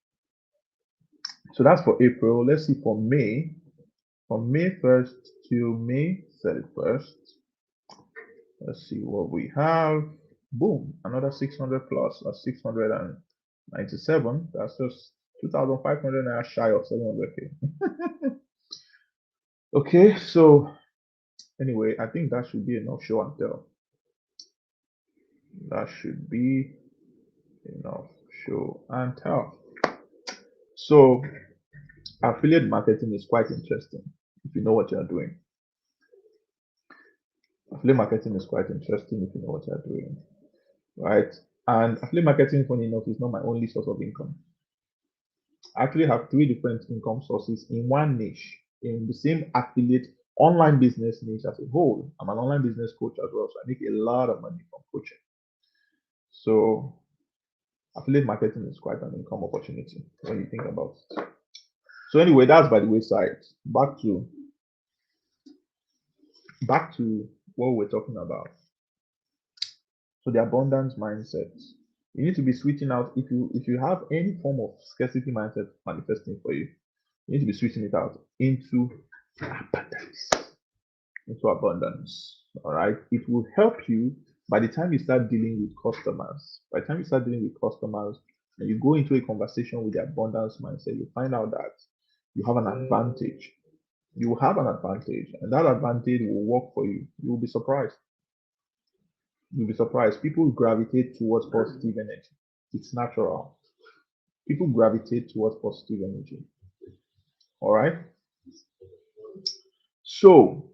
So that's for April. Let's see for May. From May 1st to May 31st. Let's see what we have. Boom, another 600 plus. That's 697. That's just 2,500 naira shy of 700K. Okay, so anyway, I think that should be enough show and tell. That should be enough show and tell. So affiliate marketing is quite interesting if you know what you're doing. Affiliate marketing is quite interesting if you know what you're doing, right? And affiliate marketing, funny enough, is not my only source of income. I actually have three different income sources in one niche, in the same affiliate online business niche as a whole. I'm an online business coach as well, so I make a lot of money from coaching. So affiliate marketing is quite an income opportunity when you think about it. So anyway, that's by the wayside. Back to what we're talking about. So the abundance mindset. You need to be switching out if you have any form of scarcity mindset manifesting for you, you need to be switching it out into abundance. Into abundance. All right. It will help you by the time you start dealing with customers. By the time you start dealing with customers and you go into a conversation with the abundance mindset, you find out that you have an advantage. You will have an advantage, and that advantage will work for you. You will be surprised. You'll be surprised. People gravitate towards positive energy. It's natural. People gravitate towards positive energy. All right. So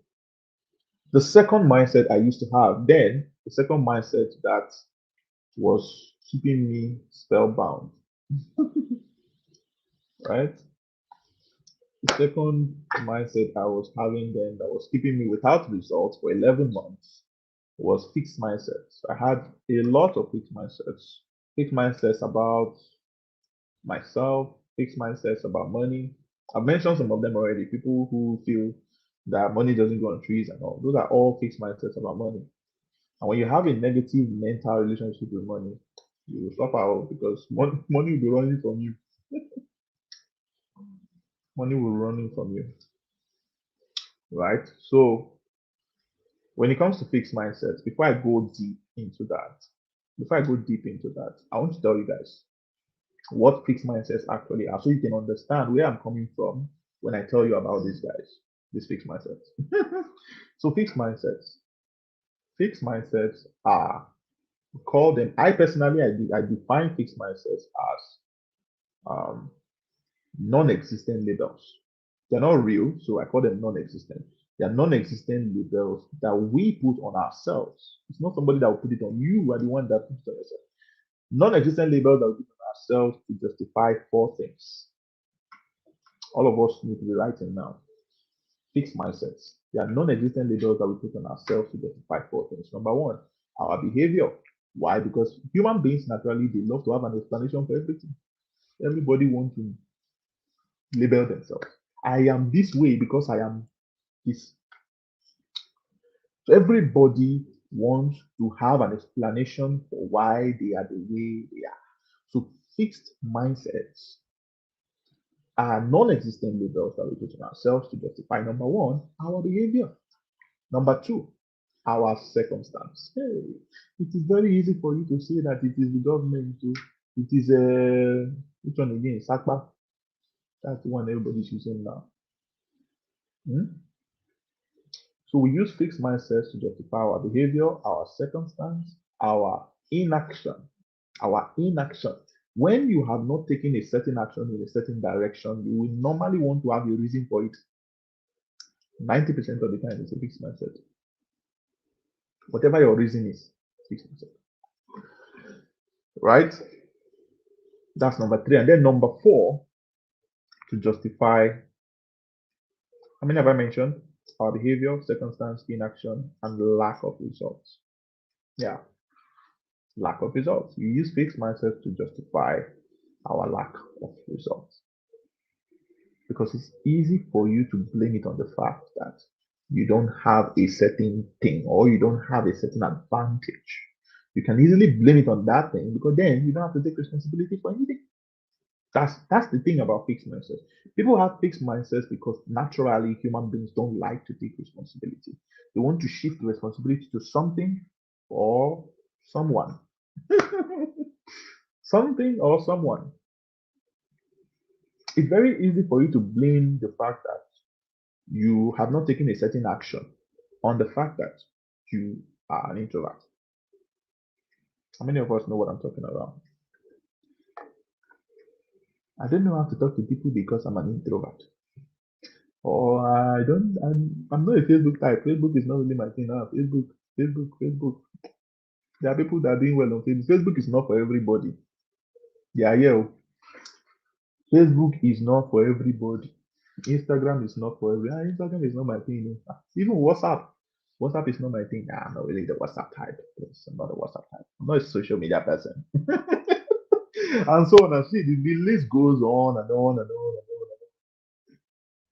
the second mindset I used to have then, the second mindset that was keeping me spellbound, right? The second mindset I was having then that was keeping me without results for 11 months was fixed mindsets. I had a lot of fixed mindsets. Fixed mindsets about myself, fixed mindsets about money. I've mentioned some of them already. People who feel that money doesn't grow on trees and all. Those are all fixed mindsets about money. And when you have a negative mental relationship with money, you will suffer because money will be running from you. Money will running from you, right? So when it comes to fixed mindsets, before I go deep into that, I want to tell you guys what fixed mindsets actually are, so you can understand where I'm coming from when I tell you about these guys, these fixed mindsets. So fixed mindsets are call them. I personally, I define fixed mindsets as um, non-existent labels. They're not real, so I call them non-existent. They are non-existent labels that we put on ourselves. It's not somebody that will put it on you. You are the one that puts it on yourself. Non-existent labels that we put on ourselves to justify four things. All of us need to be writing now. Fixed mindsets. They are non-existent labels that we put on ourselves to justify four things. Number one, our behavior. Why? Because human beings naturally they love to have an explanation for everything. Everybody wants to label themselves. I am this way because I am this. So everybody wants to have an explanation for why they are the way they are. So fixed mindsets are non-existent labels that we put on ourselves to justify number one, our behavior. Number two, our circumstance. Hey, it is very easy for you to say that it is the government. It is which one again? Sakpa. That's the one everybody's using now. Hmm? So we use fixed mindsets to justify our behavior, our circumstance, our inaction. Our inaction. When you have not taken a certain action in a certain direction, you will normally want to have a reason for it. 90% of the time, it's a fixed mindset. Whatever your reason is, fixed mindset. Right? That's number three. And then number four, to justify, how many have I mentioned? Our behavior, circumstance, inaction, and lack of results. Yeah, lack of results. We use fixed mindset to justify our lack of results because it's easy for you to blame it on the fact that you don't have a certain thing or you don't have a certain advantage. You can easily blame it on that thing because then you don't have to take responsibility for anything. That's the thing about fixed mindsets. People have fixed mindsets because naturally human beings don't like to take responsibility. They want to shift responsibility to something or someone. Something or someone. It's very easy for you to blame the fact that you have not taken a certain action on the fact that you are an introvert. How many of us know what I'm talking about? I don't know how to talk to people because I'm an introvert. Or I don't, I'm not a Facebook type. Facebook is not really my thing now. Facebook. There are people that are doing well on Facebook. Facebook is not for everybody. Yeah, yeah. Facebook is not for everybody. Instagram is not for everybody. Instagram is not my thing. Even WhatsApp. WhatsApp is not my thing. Nah, I'm not really the WhatsApp type. Yes, I'm not a WhatsApp type. I'm not a social media person. And so on and see the list goes on and on and on and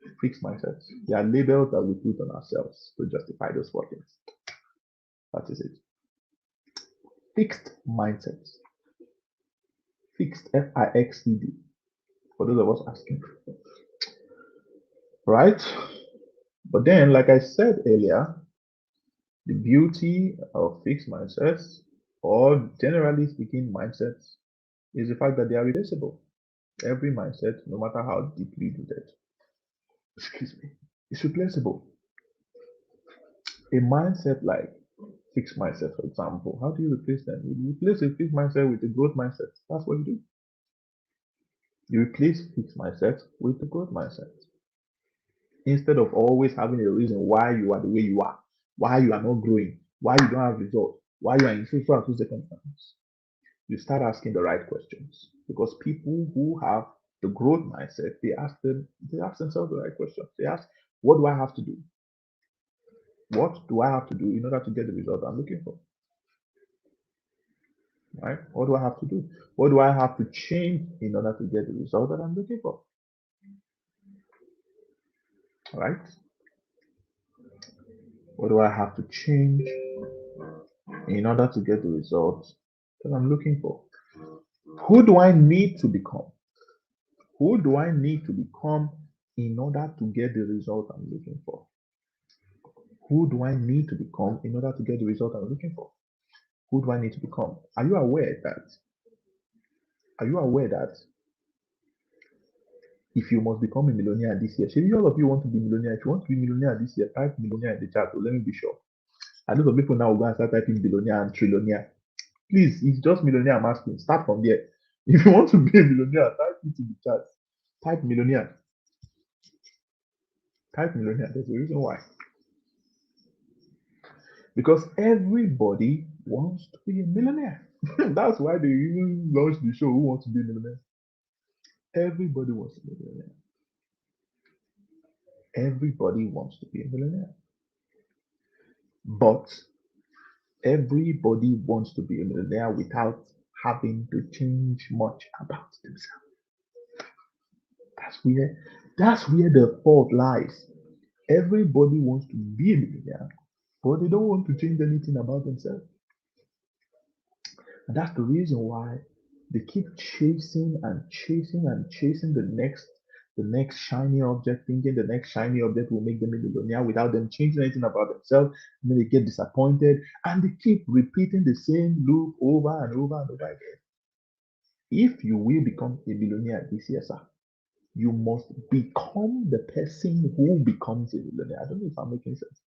on. Fixed mindsets. They are labels that we put on ourselves to justify those four things. That is it. Fixed mindsets. Fixed FIXED. For those of us asking. Right? But then, like I said earlier, the beauty of fixed mindsets, or generally speaking, mindsets, is the fact that they are replaceable. Every mindset, no matter how deeply rooted, excuse me, is replaceable. A mindset like fixed mindset, for example, how do you replace them? You replace a fixed mindset with a growth mindset. That's what you do. You replace fixed mindset with the growth mindset. Instead of always having a reason why you are the way you are, why you are not growing, why you don't have results, why you are in so and so circumstances, you start asking the right questions. Because people who have the growth mindset, they ask themselves the right question. They ask, what do I have to do? What do I have to do in order to get the result I'm looking for? Right? What do I have to do? What do I have to change in order to get the result that I'm looking for? Right? What do I have to change in order to get the result that I'm looking for? Who do I need to become? Who do I need to become in order to get the result I'm looking for? Who do I need to become in order to get the result I'm looking for? Who do I need to become? Are you aware that if you must become a millionaire this year, should all of you want to be millionaire? If you want to be millionaire this year, type millionaire in the chat. So let me be sure. I know some people now will go and start typing billionaire and trillionaire. Please, it's just millionaire I'm asking. Start from there. If you want to be a millionaire, type it in the chat. Type millionaire. Type millionaire. There's a reason why. Because everybody wants to be a millionaire. That's why they even launched the show Who Wants to Be a Millionaire? Everybody wants to be a millionaire. Everybody wants to be a millionaire. But everybody wants to be a millionaire without having to change much about themselves. That's where the fault lies. Everybody wants to be a millionaire, but they don't want to change anything about themselves. And that's the reason why they keep chasing and chasing and chasing the next shiny object, thinking the next shiny object will make them a millionaire without them changing anything about themselves. And then they get disappointed and they keep repeating the same loop over and over and over again. If you will become a millionaire this year, sir, you must become the person who becomes a millionaire. I don't know if I'm making sense.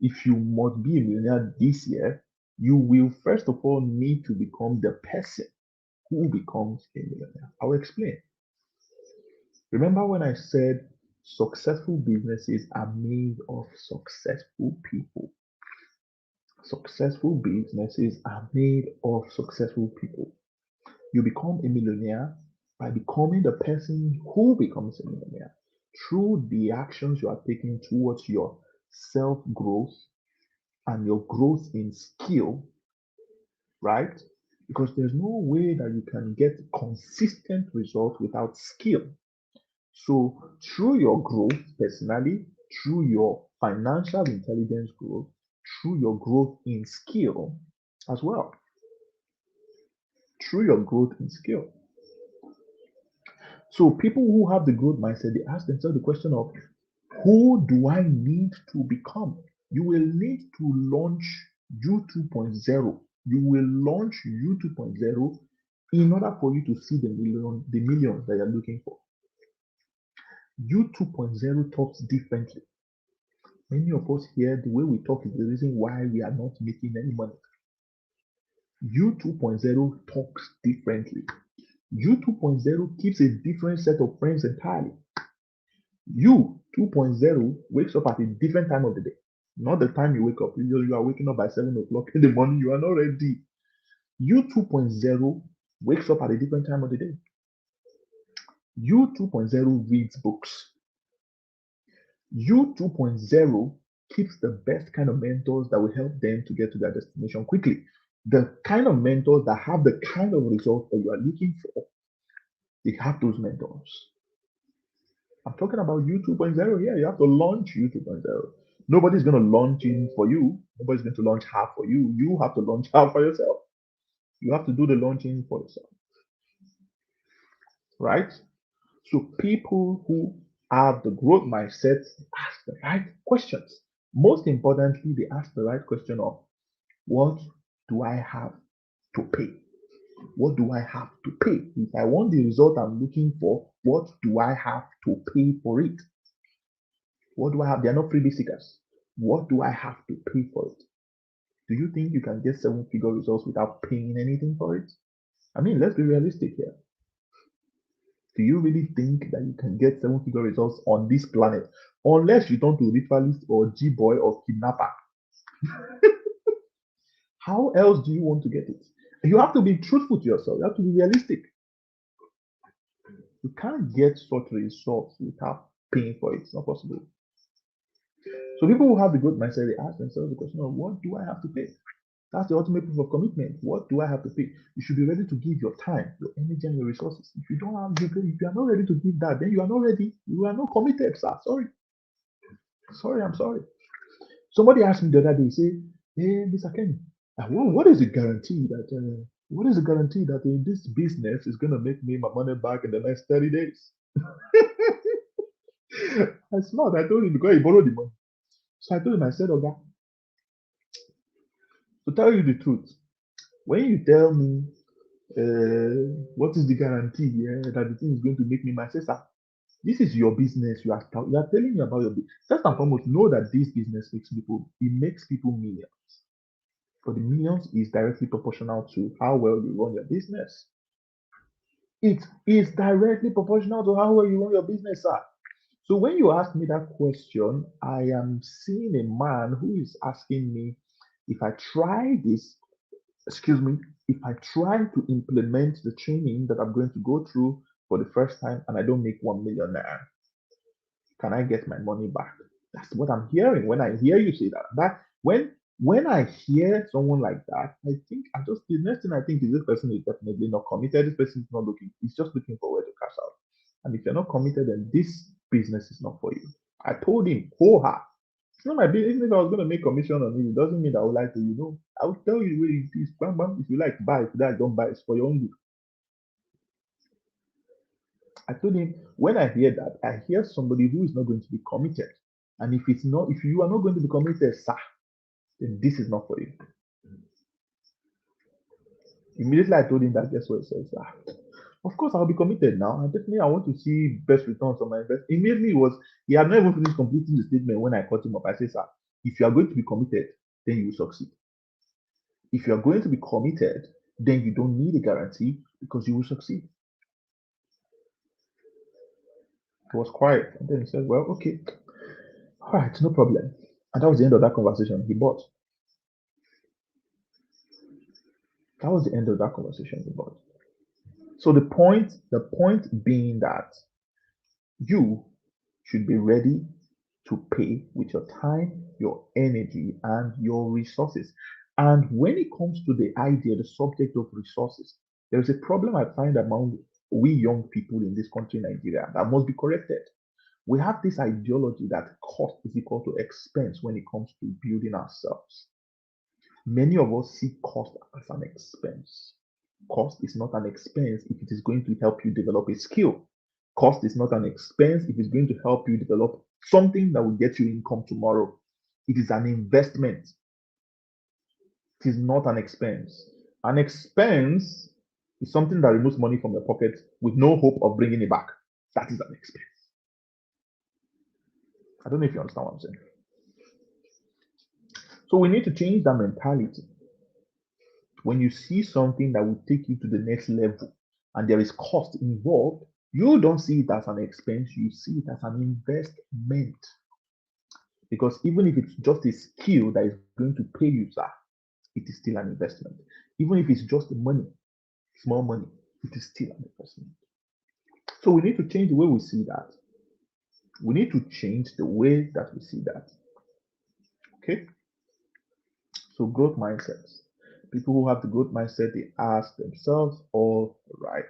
If you must be a millionaire this year, you will first of all need to become the person who becomes a millionaire. I'll explain. Remember when I said successful businesses are made of successful people? Successful businesses are made of successful people. You become a millionaire by becoming the person who becomes a millionaire through the actions you are taking towards your self growth and your growth in skill, right? Because there's no way that you can get consistent results without skill. So, through your growth personally, through your financial intelligence growth, through your growth in skill as well, through your growth in skill. So, people who have the growth mindset, they ask themselves the question of who do I need to become? You will need to launch U 2.0. You will launch U 2.0 in order for you to see the millions that you're looking for. U 2.0 talks differently. Many of us here, the way we talk is the reason why we are not making any money. U 2.0 talks differently. U 2.0 keeps a different set of friends entirely. U 2.0 wakes up at a different time of the day. Not the time you wake up. You are waking up by 7 o'clock in the morning. You are not ready. U 2.0 wakes up at a different time of the day. U 2.0 reads books. U 2.0 keeps the best kind of mentors that will help them to get to their destination quickly. The kind of mentors that have the kind of results that you are looking for, they have those mentors. I'm talking about U 2.0 here. You have to launch U 2.0. Nobody's going to launch in for you. Nobody's going to launch half for you. You have to launch half for yourself. You have to do the launching for yourself. Right? So people who have the growth mindset ask the right questions. Most importantly, they ask the right question of what do I have to pay? What do I have to pay? If I want the result I'm looking for, what do I have to pay for it? What do I have? They are not freebie seekers. What do I have to pay for it? Do you think you can get 7-figure results without paying anything for it? I mean, let's be realistic here. Do you really think that you can get 7-figure results on this planet unless you turn to ritualist or G-boy or kidnapper? How else do you want to get it? You have to be truthful to yourself. You have to be realistic. You can't get such results without paying for it. It's not possible. So people who have the growth mindset, they ask themselves the question of what do I have to pay? That's the ultimate proof of commitment. What do I have to pay? You should be ready to give your time, your energy, and your resources. If you don't have, if you are not ready to give that, then you are not ready. You are not committed, sir. Sorry, I'm sorry. Somebody asked me the other day, say, "Hey, Mr. Kenny, what is the guarantee that in this business is gonna make me my money back in the next 30 days?" I smiled. I told him because he borrowed the money. So I told him, I said, "Okay, to tell you the truth, when you tell me what is the guarantee that the thing is going to make me my sister? This is your business. You are telling me about your business. First and foremost, know that this business makes people millions. But the millions is directly proportional to how well you run your business. It is directly proportional to how well you run your business, sir. So when you ask me that question, I am seeing a man who is asking me if I try this, excuse me, if I try to implement the training that I'm going to go through for the first time and I don't make 1 million naira, can I get my money back? That's what I'm hearing when I hear you say that. When I hear someone like that, I think I just the next thing I think is this person is definitely not committed. This person is not looking, he's just looking for where to cash out. And if you're not committed, then this business is not for you. I told him, oh ha. It's not my business. Even if I was gonna make commission on it, it doesn't mean I would like to, I will tell you where it is. Bam, bam. If you like, buy. If you like, don't buy. It's for your own good. I told him when I hear that, I hear somebody who is not going to be committed. And if you are not going to be committed, sir, then this is not for you. Immediately I told him that, guess what he says, of course I'll be committed now. And definitely I want to see best returns on my investment. Immediately he had not even finished completing the statement when I cut him up. I said, sir, if you are going to be committed, then you will succeed. If you are going to be committed, then you don't need a guarantee because you will succeed. He was quiet. And then he said, well, okay, all right, no problem. And that was the end of that conversation. He bought. That was the end of that conversation. He bought. So the point being that you should be ready to pay with your time, your energy, and your resources. And when it comes to the subject of resources, there is a problem I find among we young people in this country, Nigeria, that must be corrected. We have this ideology that cost is equal to expense when it comes to building ourselves. Many of us see cost as an expense. Cost is not an expense if it is going to help you develop a skill. Cost is not an expense if it's going to help you develop something that will get you income tomorrow. It is an investment. It is not an expense. An expense is something that removes money from your pocket with no hope of bringing it back. That is an expense. I don't know if you understand what I'm saying. So we need to change that mentality. When you see something that will take you to the next level and there is cost involved, you don't see it as an expense, you see it as an investment. Because even if it's just a skill that is going to pay you, sir, it is still an investment. Even if it's just money, small money, it is still an investment. So we need to change the way we see that. We need to change the way that we see that. Okay? So growth mindsets. People who have the growth mindset, they ask themselves all the right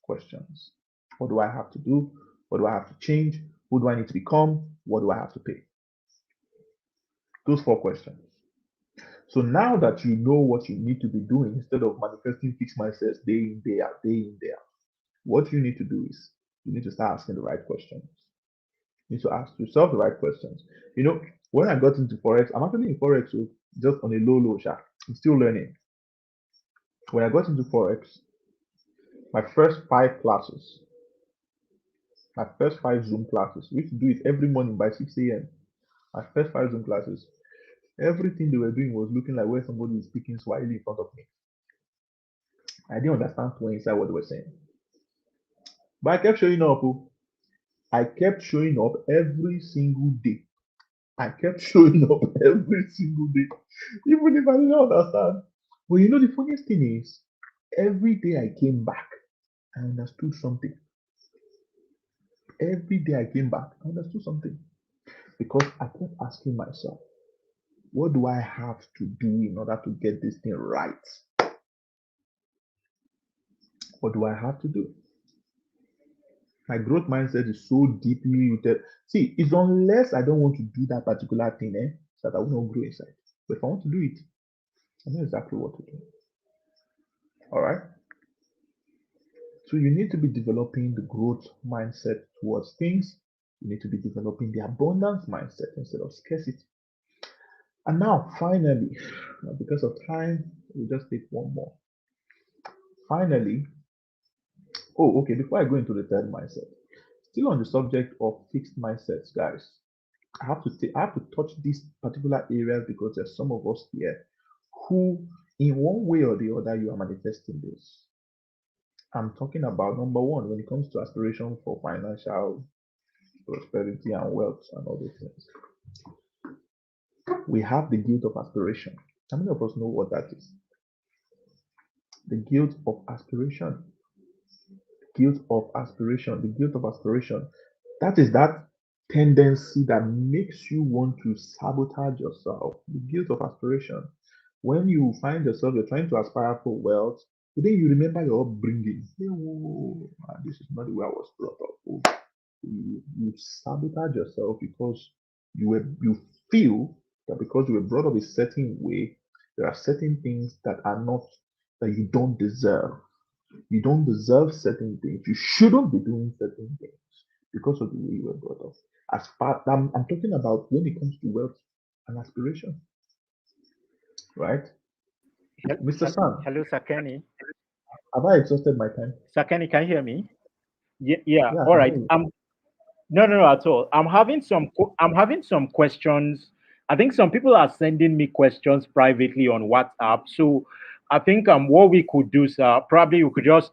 questions. What do I have to do? What do I have to change? Who do I need to become? What do I have to pay? Those 4 questions. So now that you know what you need to be doing, instead of manifesting fixed mindsets day in, day out, day in, day out, what you need to do is you need to start asking the right questions. You need to ask yourself the right questions. When I got into Forex, I'm actually in Forex, so just on a low shot. I'm still learning. When I got into Forex, my first 5 classes, my first 5 Zoom classes, we used to do it every morning by 6 a.m. My first 5 Zoom classes, everything they were doing was looking like where somebody is speaking Swahili in front of me. I didn't understand inside what they were saying. But I kept showing up. I kept showing up every single day. I kept showing up every single day, even if I didn't understand. But the funniest thing is, every day I came back, I understood something. Every day I came back, I understood something because I kept asking myself, what do I have to do in order to get this thing right? What do I have to do? My growth mindset is so deeply rooted. See, it's unless I don't want to do that particular thing, that I will not grow inside. But if I want to do it, I know exactly what to do. All right. So you need to be developing the growth mindset towards things. You need to be developing the abundance mindset instead of scarcity. And now, finally, because of time, we'll just take one more. Finally, oh, okay, before I go into the third mindset, still on the subject of fixed mindsets, guys, I have to touch these particular areas because there's some of us here who, in one way or the other, you are manifesting this. I'm talking about number one, when it comes to aspiration for financial prosperity and wealth and all those things. We have the guilt of aspiration. How many of us know what that is? The guilt of aspiration. Guilt of aspiration. The guilt of aspiration. That is that tendency that makes you want to sabotage yourself. The guilt of aspiration. When you find yourself, you're trying to aspire for wealth, but then you remember your upbringing. Oh, this is not the way I was brought up. Oh, you sabotage yourself because you feel that because you were brought up a certain way, there are certain things that are not that you don't deserve. You don't deserve certain things. You shouldn't be doing certain things because of the way you were brought up. I'm talking about when it comes to wealth and aspiration, right? Mr. San, Hello, Sakani. have I exhausted my time? Sakani, can you hear me? Yeah. Yeah, I All can hear right. you. No, no, no, at all. I'm having some questions. I think some people are sending me questions privately on WhatsApp. So I think what we could do, sir, probably we could just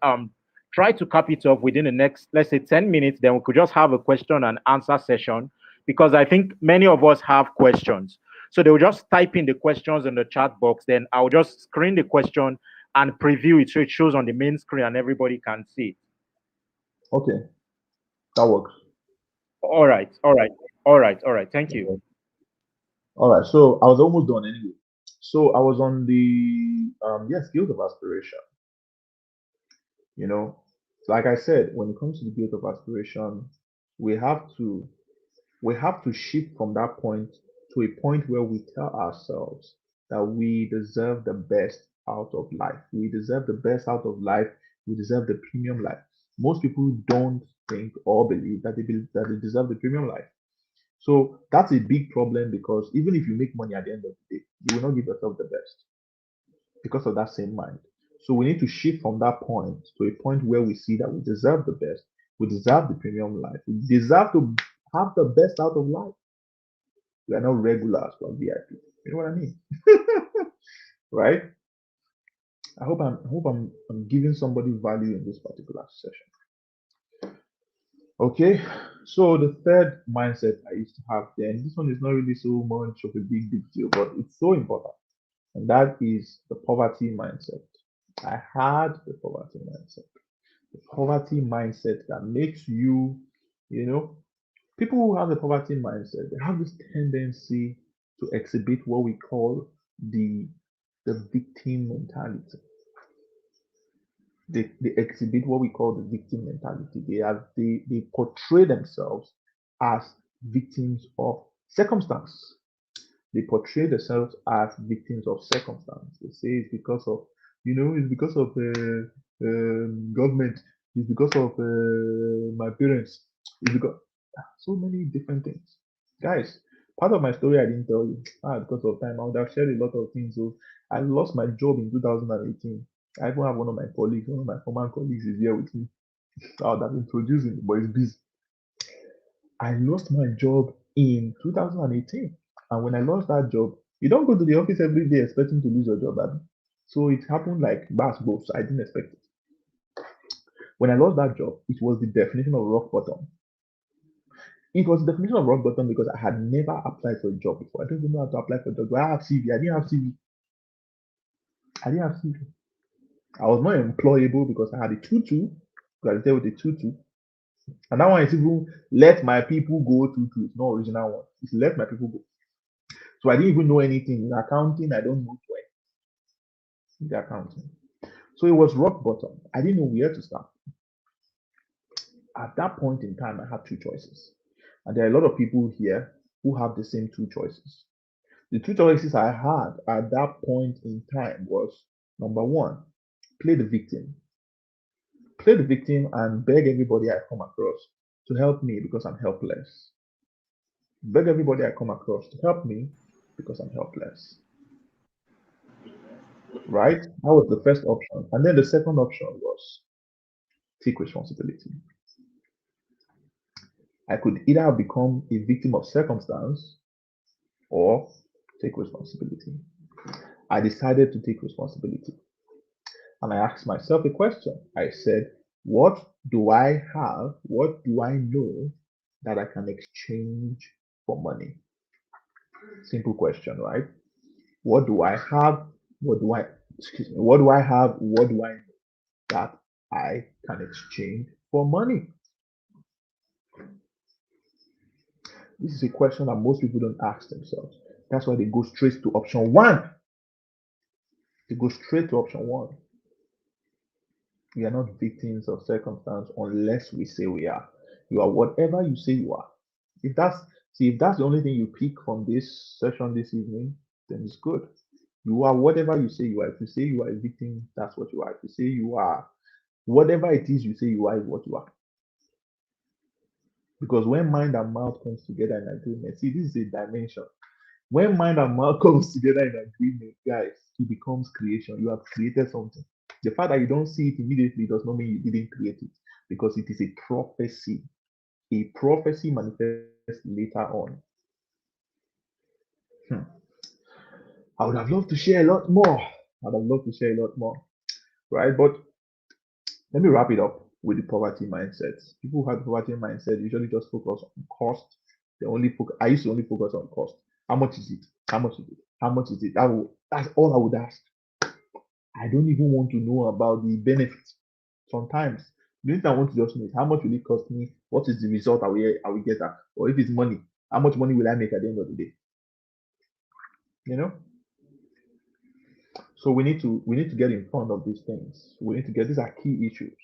try to cap it off within the next, let's say, 10 minutes. Then we could just have a question and answer session because I think many of us have questions. So they'll just type in the questions in the chat box. Then I'll just screen the question and preview it so it shows on the main screen and everybody can see it. Okay, that works. All right, all right, all right, all right. Thank you. All right, so I was almost done anyway. So I was on the yes, guilt of aspiration. You know, like I said, when it comes to the guilt of aspiration, we have to we have to shift from that point to a point where we tell ourselves that we deserve the best out of life. We deserve the best out of life. We deserve the premium life. Most people don't think or believe that that they deserve the premium life. So that's a big problem because even if you make money at the end of the day, you will not give yourself the best because of that same mind. So we need to shift from that point to a point where we see that we deserve the best, we deserve the premium life, we deserve to have the best out of life. We are not regulars, but VIP. You know what I mean? Right? I hope I'm giving somebody value in this particular session. Okay. So the third mindset I used to have then, this one is not really so much of a big deal, but it's so important. And that is the poverty mindset. I had the poverty mindset. The poverty mindset that makes you, you know, people who have the poverty mindset, they have this tendency to exhibit what we call the the victim mentality. They exhibit what we call the victim mentality. They portray themselves as victims of circumstance. They portray themselves as victims of circumstance. They say it's because of, it's because of government. It's because of my parents. It's because so many different things. Guys, part of my story I didn't tell you. Because of time, I would have shared a lot of things. So I lost my job in 2018. I even have one of my former colleagues is here with me. I would have introduced him, but he's busy. I lost my job in 2018. And when I lost that job, you don't go to the office every day expecting to lose your job, Abby. So it happened like bass both. I didn't expect it. When I lost that job, it was the definition of rock bottom. It was the definition of rock bottom because I had never applied for a job before. I don't even know how to apply for a job. Do I have CV? I didn't have CV. I didn't have CV. I was not employable because I had a tutu. Because I there with a tutu. And that one is even let my people go to it's not original one. It's let my people go. So I didn't even know anything in accounting. I don't know the accounting. So it was rock bottom. I didn't know where to start. At that point in time, I had two choices. And there are a lot of people here who have the same two choices. The two choices I had at that point in time was number one, play the victim. Play the victim and beg everybody I come across to help me because I'm helpless. Beg everybody I come across to help me because I'm helpless. Right? That was the first option. And then the second option was take responsibility. I could either become a victim of circumstance or take responsibility. I decided to take responsibility. And I asked myself a question. I said, what do I have? What do I know that I can exchange for money? Simple question, right? What do I have? What do I, excuse me, what do I have? What do I know that I can exchange for money? This is a question that most people don't ask themselves. That's why they go straight to option one. They go straight to option one. We are not victims of circumstance unless we say we are. You are whatever you say you are. If that's if that's the only thing you pick from this session this evening, then it's good. You are whatever you say you are. If you say you are a victim, that's what you are. If you say you are whatever it is you say you are is what you are. Because when mind and mouth comes together in agreement, see, this is a dimension. When mind and mouth comes together in agreement, guys, it becomes creation. You have created something. The fact that you don't see it immediately does not mean you didn't create it, because it is a prophecy. A prophecy manifests later on. Hmm. I would have loved to share a lot more. I would have loved to share a lot more, right? But let me wrap it up with the poverty mindset. People who have the poverty mindset usually just focus on cost. They only focus. I used to only focus on cost. How much is it? How much is it? How much is it? That's all I would ask. I don't even want to know about the benefits. Sometimes the only thing I want to just know is how much will it cost me? What is the result I will get at? Or if it's money, how much money will I make at the end of the day? You know? So we need to get in front of these things. We need to get these are key issues.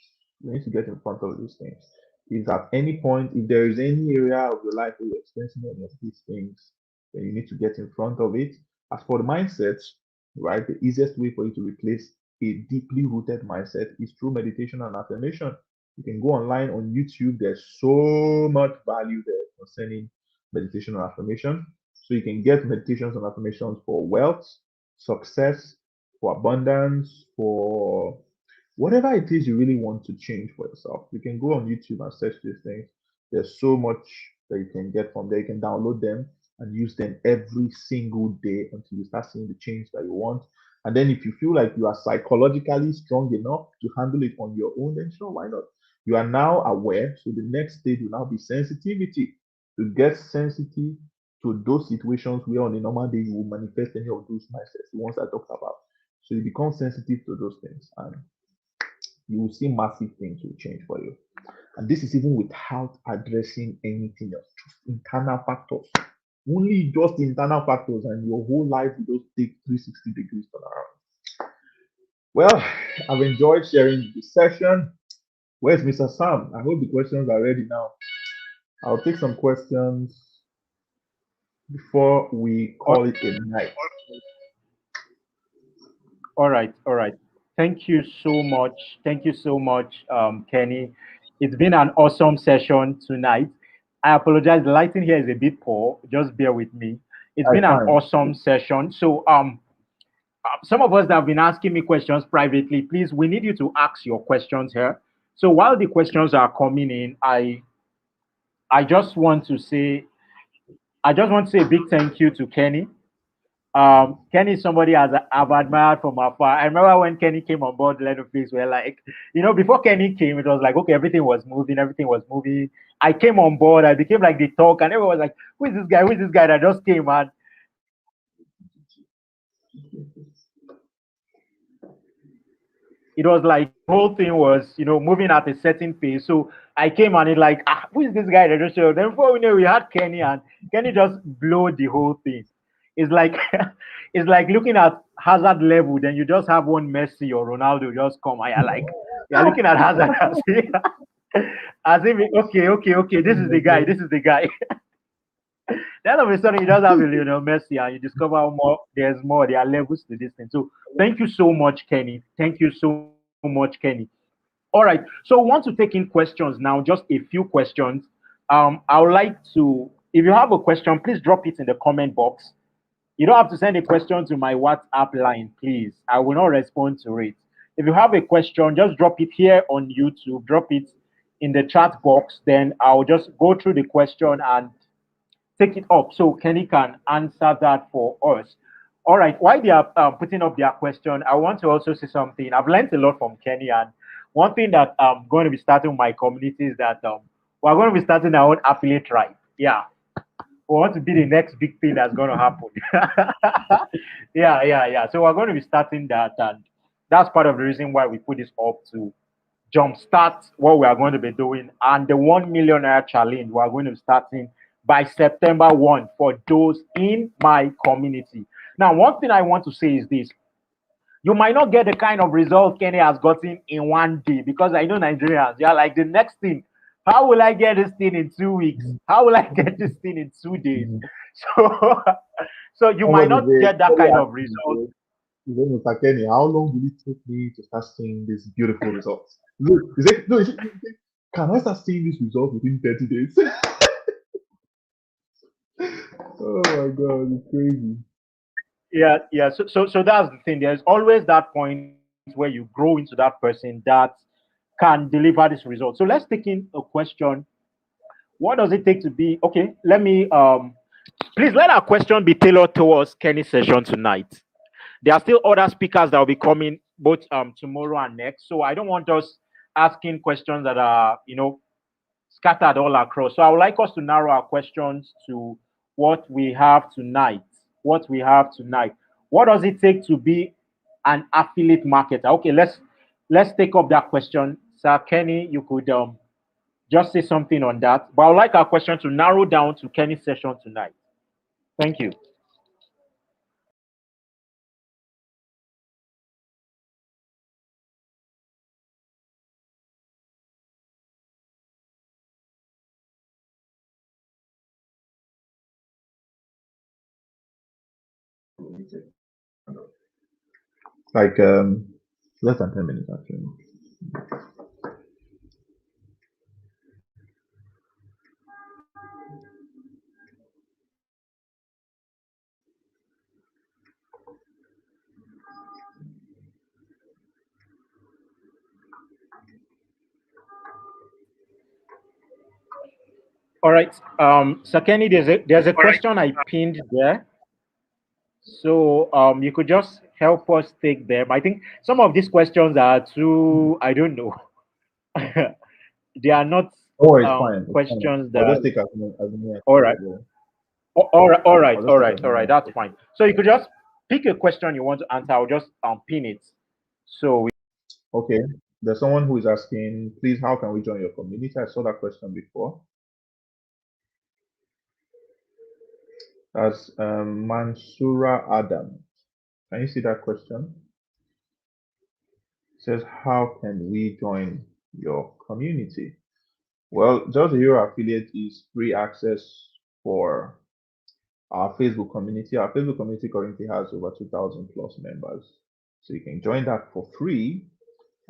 We need to get in front of these things. If at any point, if there is any area of your life where you're experiencing any of these things, then you need to get in front of it. As for the mindset, right, the easiest way for you to replace a deeply rooted mindset is through meditation and affirmation. You can go online on YouTube. There's so much value there concerning meditation and affirmation. So you can get meditations and affirmations for wealth, success, for abundance, for whatever it is you really want to change for yourself. You can go on YouTube and search these things. There's so much that you can get from there. You can download them and use them every single day until you start seeing the change that you want. And then if you feel like you are psychologically strong enough to handle it on your own, then sure, why not? You are now aware. So the next stage will now be sensitivity. To get sensitive to those situations where on a normal day you will manifest any of those mindsets, the ones I talked about. So you become sensitive to those things and you will see massive things will change for you. And this is even without addressing anything else, just internal factors. Only just internal factors, and your whole life will just take 360 degrees turnaround. Well, I've enjoyed sharing this session. Where's Mr. Sam? I hope the questions are ready now. I'll take some questions before we All, call it a night. all right, all right. Thank you so much. Thank you so much, Kenny. It's been an awesome session tonight. I apologize. The lighting here is a bit poor. Just bear with me. It's been That's an fine. awesome session. So, some of us that have been asking me questions privately, please, we need you to ask your questions here. So while the questions are coming in, I just want to say, I just want to say a big thank you to Kenny. Kenny is somebody I've admired from afar. I remember when Kenny came on board Netflix, we're like, before Kenny came, it was like, okay, everything was moving. I came on board, I became like the talk, and everyone was like, who is this guy? Who is this guy that just came? And it was like the whole thing was, moving at a certain pace. So I came and it like, who is this guy that just showed? Then before we know, we had Kenny, and Kenny just blew the whole thing. It's like it's like looking at Hazard level, then you just have one Messi or Ronaldo just come, and you're looking at Hazard as if, okay, this is the guy, this is the guy. Then all of a sudden you just have a Lionel Messi and you discover more. There's more. There are levels to this thing. So thank you so much, Kenny. Thank you so much, Kenny. All right. So I want to take in questions now. Just a few questions. I would like to. If you have a question, please drop it in the comment box. You don't have to send a question to my WhatsApp line, please. I will not respond to it. If you have a question, just drop it here on YouTube. Drop it in the chat box. Then I'll just go through the question and take it up so Kenny can answer that for us. All right, while they are putting up their question, I want to also say something. I've learned a lot from Kenny, and one thing that I'm going to be starting with my community is that we're going to be starting our own affiliate tribe. Yeah, we want to be the next big thing that's going to happen. Yeah. So we're going to be starting that, and that's part of the reason why we put this up to jumpstart what we are going to be doing. And the 1 million naira challenge we are going to be starting by September 1 for those in my community. Now, one thing I want to say is this: you might not get the kind of result Kenny has gotten in 1 day, because I know Nigerians, they are like, the next thing, how will I get this thing in 2 weeks? How will I get this thing in 2 days? So, so you might Somebody not say, get that somebody kind of asked result. me, Mr. Kenny, how long will it take me to start seeing these beautiful results? Look, can I start seeing these results within 30 days? Oh my God, it's crazy. Yeah. So that's the thing. There's always that point where you grow into that person that can deliver this result. So let's take in a question. What does it take to be okay? Let me please let our question be tailored towards Kenny's session tonight. There are still other speakers that will be coming both tomorrow and next. So I don't want us asking questions that are scattered all across. So I would like us to narrow our questions to what we have tonight. What we have tonight. What does it take to be an affiliate marketer? Okay, let's take up that question. Sir Kenny, you could just say something on that. But I would like our question to narrow down to Kenny's session tonight. Thank you. Like less than 10 minutes actually. All right. Sir Kenny, there's a question I pinned there. So you could just help us take them. I think some of these questions are too, I don't know. They are not Oh, it's fine. It's fine. questions I'll just that. take as many as All right. possible. All right. All right. I'll All just take right. as All many right. as That's possible. fine. So you could just pick a question you want to answer. I'll just pin it. So Okay. There's someone who is asking, please, how can we join your community? I saw that question before. That's Mansura Adam. Can you see that question? It says, how can we join your community? Well, Just a Hero Affiliate is free access for our Facebook community. Our Facebook community currently has over 2,000 plus members. So you can join that for free.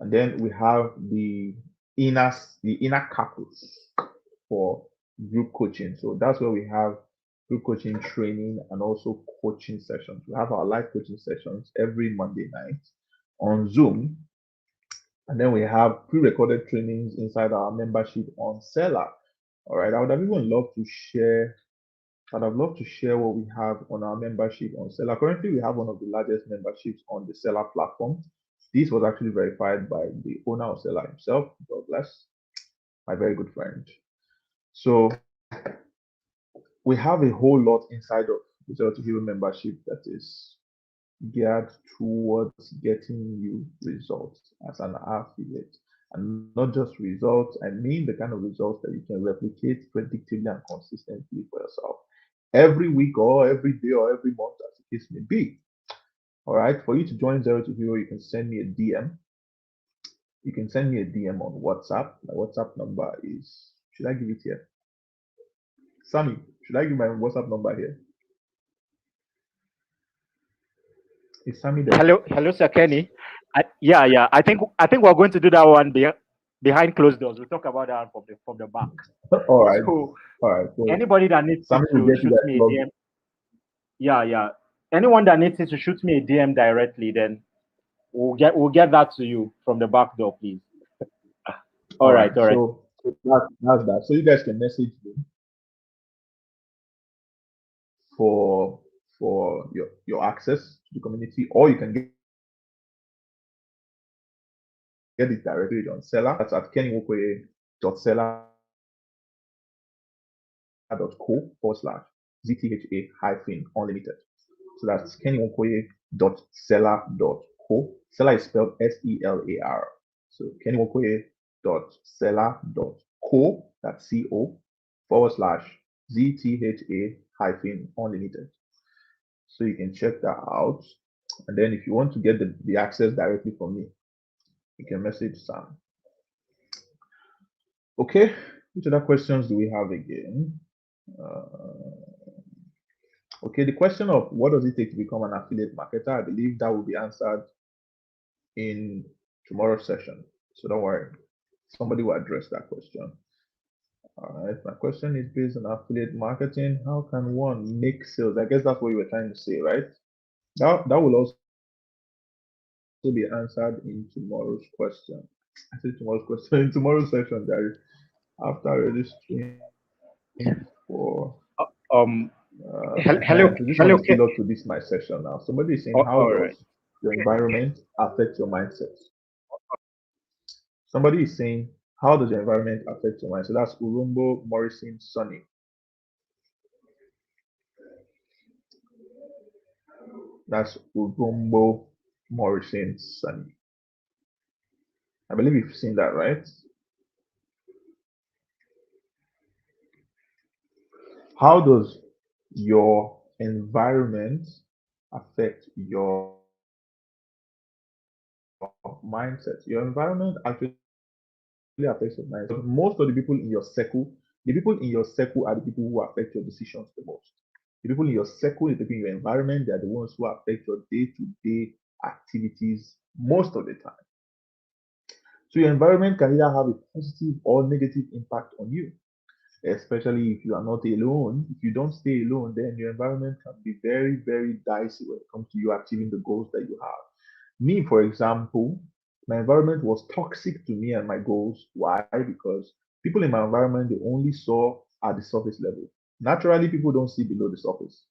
And then we have the inner campus for group coaching. So that's where we have group coaching training and also coaching sessions. We have our live coaching sessions every Monday night on Zoom. And then we have pre-recorded trainings inside our membership on Seller. All right. I would have even loved to share. I'd have loved to share what we have on our membership on Seller. Currently, we have one of the largest memberships on the Seller platform. This was actually verified by the owner of Seller himself. God bless, my very good friend. So we have a whole lot inside of the Zero to Hero membership that is geared towards getting you results as an affiliate. And not just results, I mean the kind of results that you can replicate predictably and consistently for yourself every week or every day or every month, as the case may be. All right. For you to join Zero to Hero, you can send me a DM. You can send me a DM on WhatsApp. My WhatsApp number is, should I give it here? Sammy, should I give my WhatsApp number here? Is Sammy there? Hello, Sir Kenny. Yeah. I think we're going to do that one behind closed doors. We'll talk about that one from the back. All right. So All right. So anybody that needs Sammy will to get you shoot guys me a logged. DM, yeah. Anyone that needs to shoot me a DM directly, then we'll get that to you from the back door, please. All All right. right, all right. So that's that. So you guys can message me for your access to the community, or you can get it directly on Seller. That's at kennywokoye.seller.co/ZTHA hyphen unlimited. So that's kennywokoye.seller.co. Seller is spelled SELAR. So kennywokoye.seller.co, that's CO /ZTHA hyphen unlimited. So you can check that out. And then if you want to get the access directly from me, you can message Sam. Okay, which other questions do we have again? Okay, the question of what does it take to become an affiliate marketer, I believe that will be answered in tomorrow's session. So don't worry, somebody will address that question. All right, my question is based on affiliate marketing. How can one make sales? I guess that's what you were trying to say, right? That will also be answered in tomorrow's question. I said tomorrow's question in tomorrow's session, guys. After registering for Um, so this one hello. is tailored to this my session now. Somebody is saying, how All right. does your environment affect your mindset? Somebody is saying, how does your environment affect your mindset? So that's Urumbo Morrison Sonny. That's Urumbo Morrison Sonny. I believe you've seen that, right? How does your environment affect your mindset? Your environment actually affects your mindset. Most of the people in your circle, the people in your circle are the people who affect your decisions the most. The people in your circle, the people in your environment, they are the ones who affect your day-to-day activities most of the time. So your environment can either have a positive or negative impact on you, especially if you are not alone. If you don't stay alone, then your environment can be very, very dicey when it comes to you achieving the goals that you have. Me, for example, my environment was toxic to me and my goals. Why? Because people in my environment, they only saw at the surface level. Naturally, people don't see below the surface.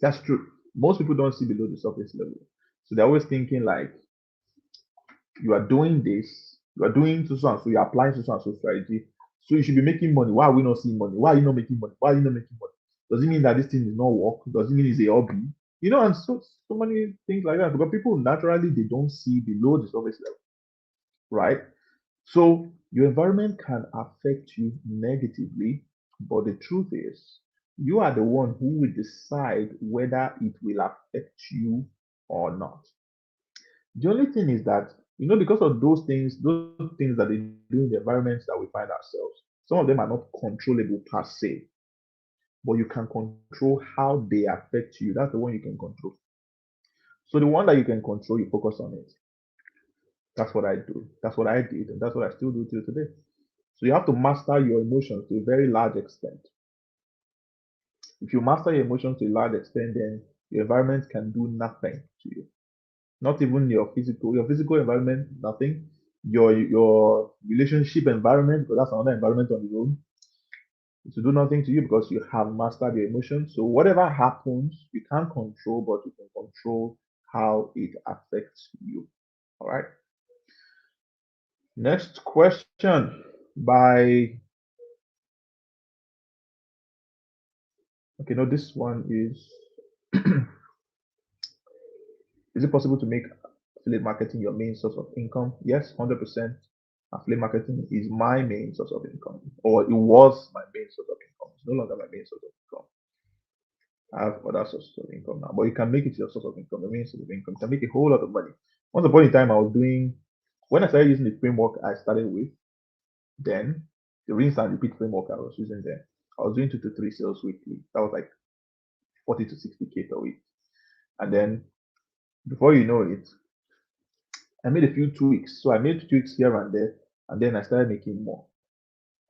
That's true. Most people don't see below the surface level. So they're always thinking like, you are doing this, you are doing so, you're applying so strategy. So you should be making money. Why are we not seeing money? Why are you not making money? Why are you not making money? Does it mean that this thing is not work? Does it mean it's a hobby? And so many things like that. Because people naturally they don't see below the surface level, right? So your environment can affect you negatively, but the truth is you are the one who will decide whether it will affect you or not. The only thing is that, because of those things that they do in the environments that we find ourselves, some of them are not controllable per se, but you can control how they affect you. That's the one you can control. So the one that you can control, you focus on it. That's what I do. That's what I did, and that's what I still do till today. So you have to master your emotions to a very large extent. If you master your emotions to a large extent, then your environment can do nothing to you. Not even your physical environment, nothing. Your relationship environment, because that's another environment on its own, to do nothing to you because you have mastered your emotions. So whatever happens, you can't control, but you can control how it affects you. All right. Next question by, okay, no, this one is Is it possible to make affiliate marketing your main source of income? Yes, 100%. Affiliate marketing is my main source of income, or it was my main source of income. It's no longer my main source of income. I have other sources of income now, but you can make it your source of income, the main source of income. You can make a whole lot of money. Once upon a time, when I started using the framework I started with, then the rinse and repeat framework I was using then, I was doing 2 to 3 sales weekly. That was like 40 to 60K per week. And then before you know it, I made a few tweaks. So I made tweaks here and there, and then I started making more.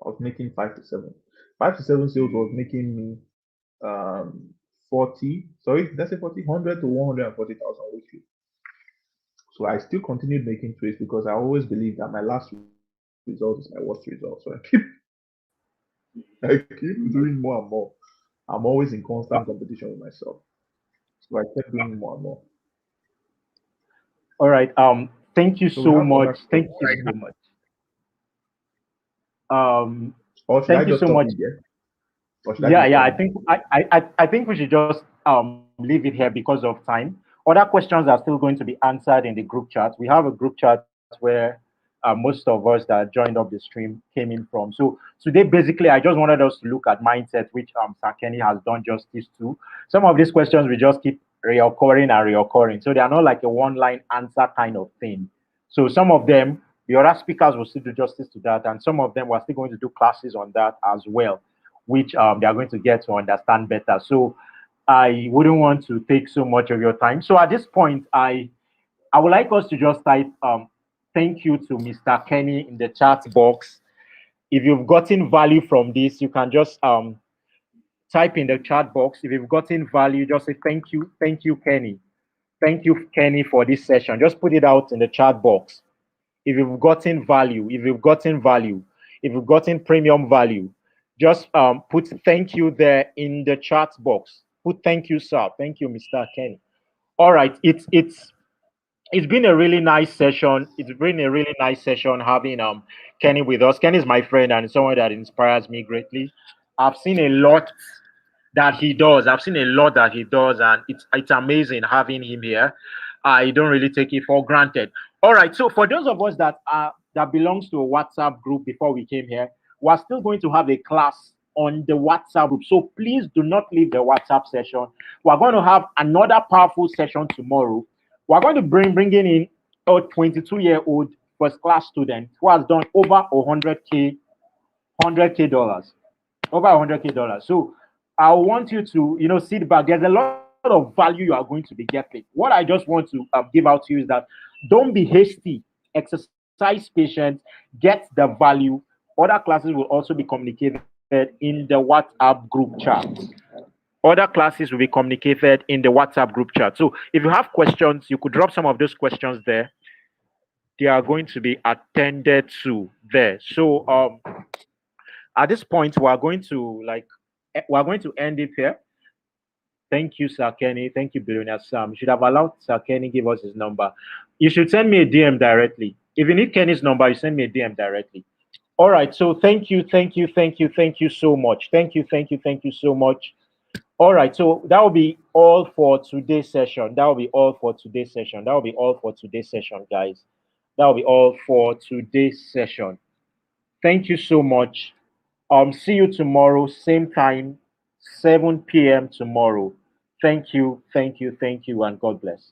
I was making 5 to 7. 5 to 7 sales was making me 40, sorry, that's a 40, 100 to 140,000 weekly. So I still continued making trades because I always believe that my last result is my worst result. So I keep doing more and more. I'm always in constant competition with myself. So I kept doing more and more. All right. Thank you So we so have other much. Thank questions you right so now. much. Um, Or should I Thank you just so stop much. it there? Or should I Yeah, keep yeah. coming? I think we should just leave it here because of time. Other questions are still going to be answered in the group chat. We have a group chat where most of us that joined up the stream came in from. So today, basically, I just wanted us to look at mindset, which Sir Kenny has done justice to. Some of these questions we just keep reoccurring and reoccurring, so they are not like a one-line answer kind of thing. So some of them, the other speakers will still do justice to that, and some of them we're still going to do classes on that as well, which they are going to get to understand better. So I wouldn't want to take so much of your time. So at this point, I would like us to just type thank you to Mr. Kenny in the chat box. If you've gotten value from this, you can just type in the chat box. If you've gotten value, just say thank you, Kenny. Thank you, Kenny, for this session. Just put it out in the chat box. If you've gotten value, if you've gotten premium value, just put thank you there in the chat box. Put thank you, sir. Thank you, Mr. Kenny. All right, it's been a really nice session. It's been a really nice session having Kenny with us. Kenny is my friend and someone that inspires me greatly. I've seen a lot that he does. I've seen a lot that he does, and it's amazing having him here. I don't really take it for granted. All right, so for those of us that belongs to a WhatsApp group before we came here, we're still going to have a class on the WhatsApp group. So please do not leave the WhatsApp session. We're going to have another powerful session tomorrow. We're going to bringing in a 22-year-old first class student who has done over 100K dollars, over 100K dollars. So I want you to, sit back. There's a lot of value you are going to be getting. What I just want to give out to you is that don't be hasty. Exercise patience. Get the value. Other classes will also be communicated in the WhatsApp group chat. Other classes will be communicated in the WhatsApp group chat. So if you have questions, you could drop some of those questions there. They are going to be attended to there. So at this point, we're going to end it here. Thank you, Sir Kenny. Thank you, Billionaire Sam. You should have allowed Sir Kenny give us his number. You should send me a DM directly. If you need Kenny's number, you send me a DM directly. All right. So thank you so much. Thank you so much. All right. So that will be all for today's session. That will be all for today's session. That will be all for today's session, guys. That will be all for today's session. Thank you so much. See you tomorrow, same time, 7 p.m. tomorrow. Thank you, and God bless.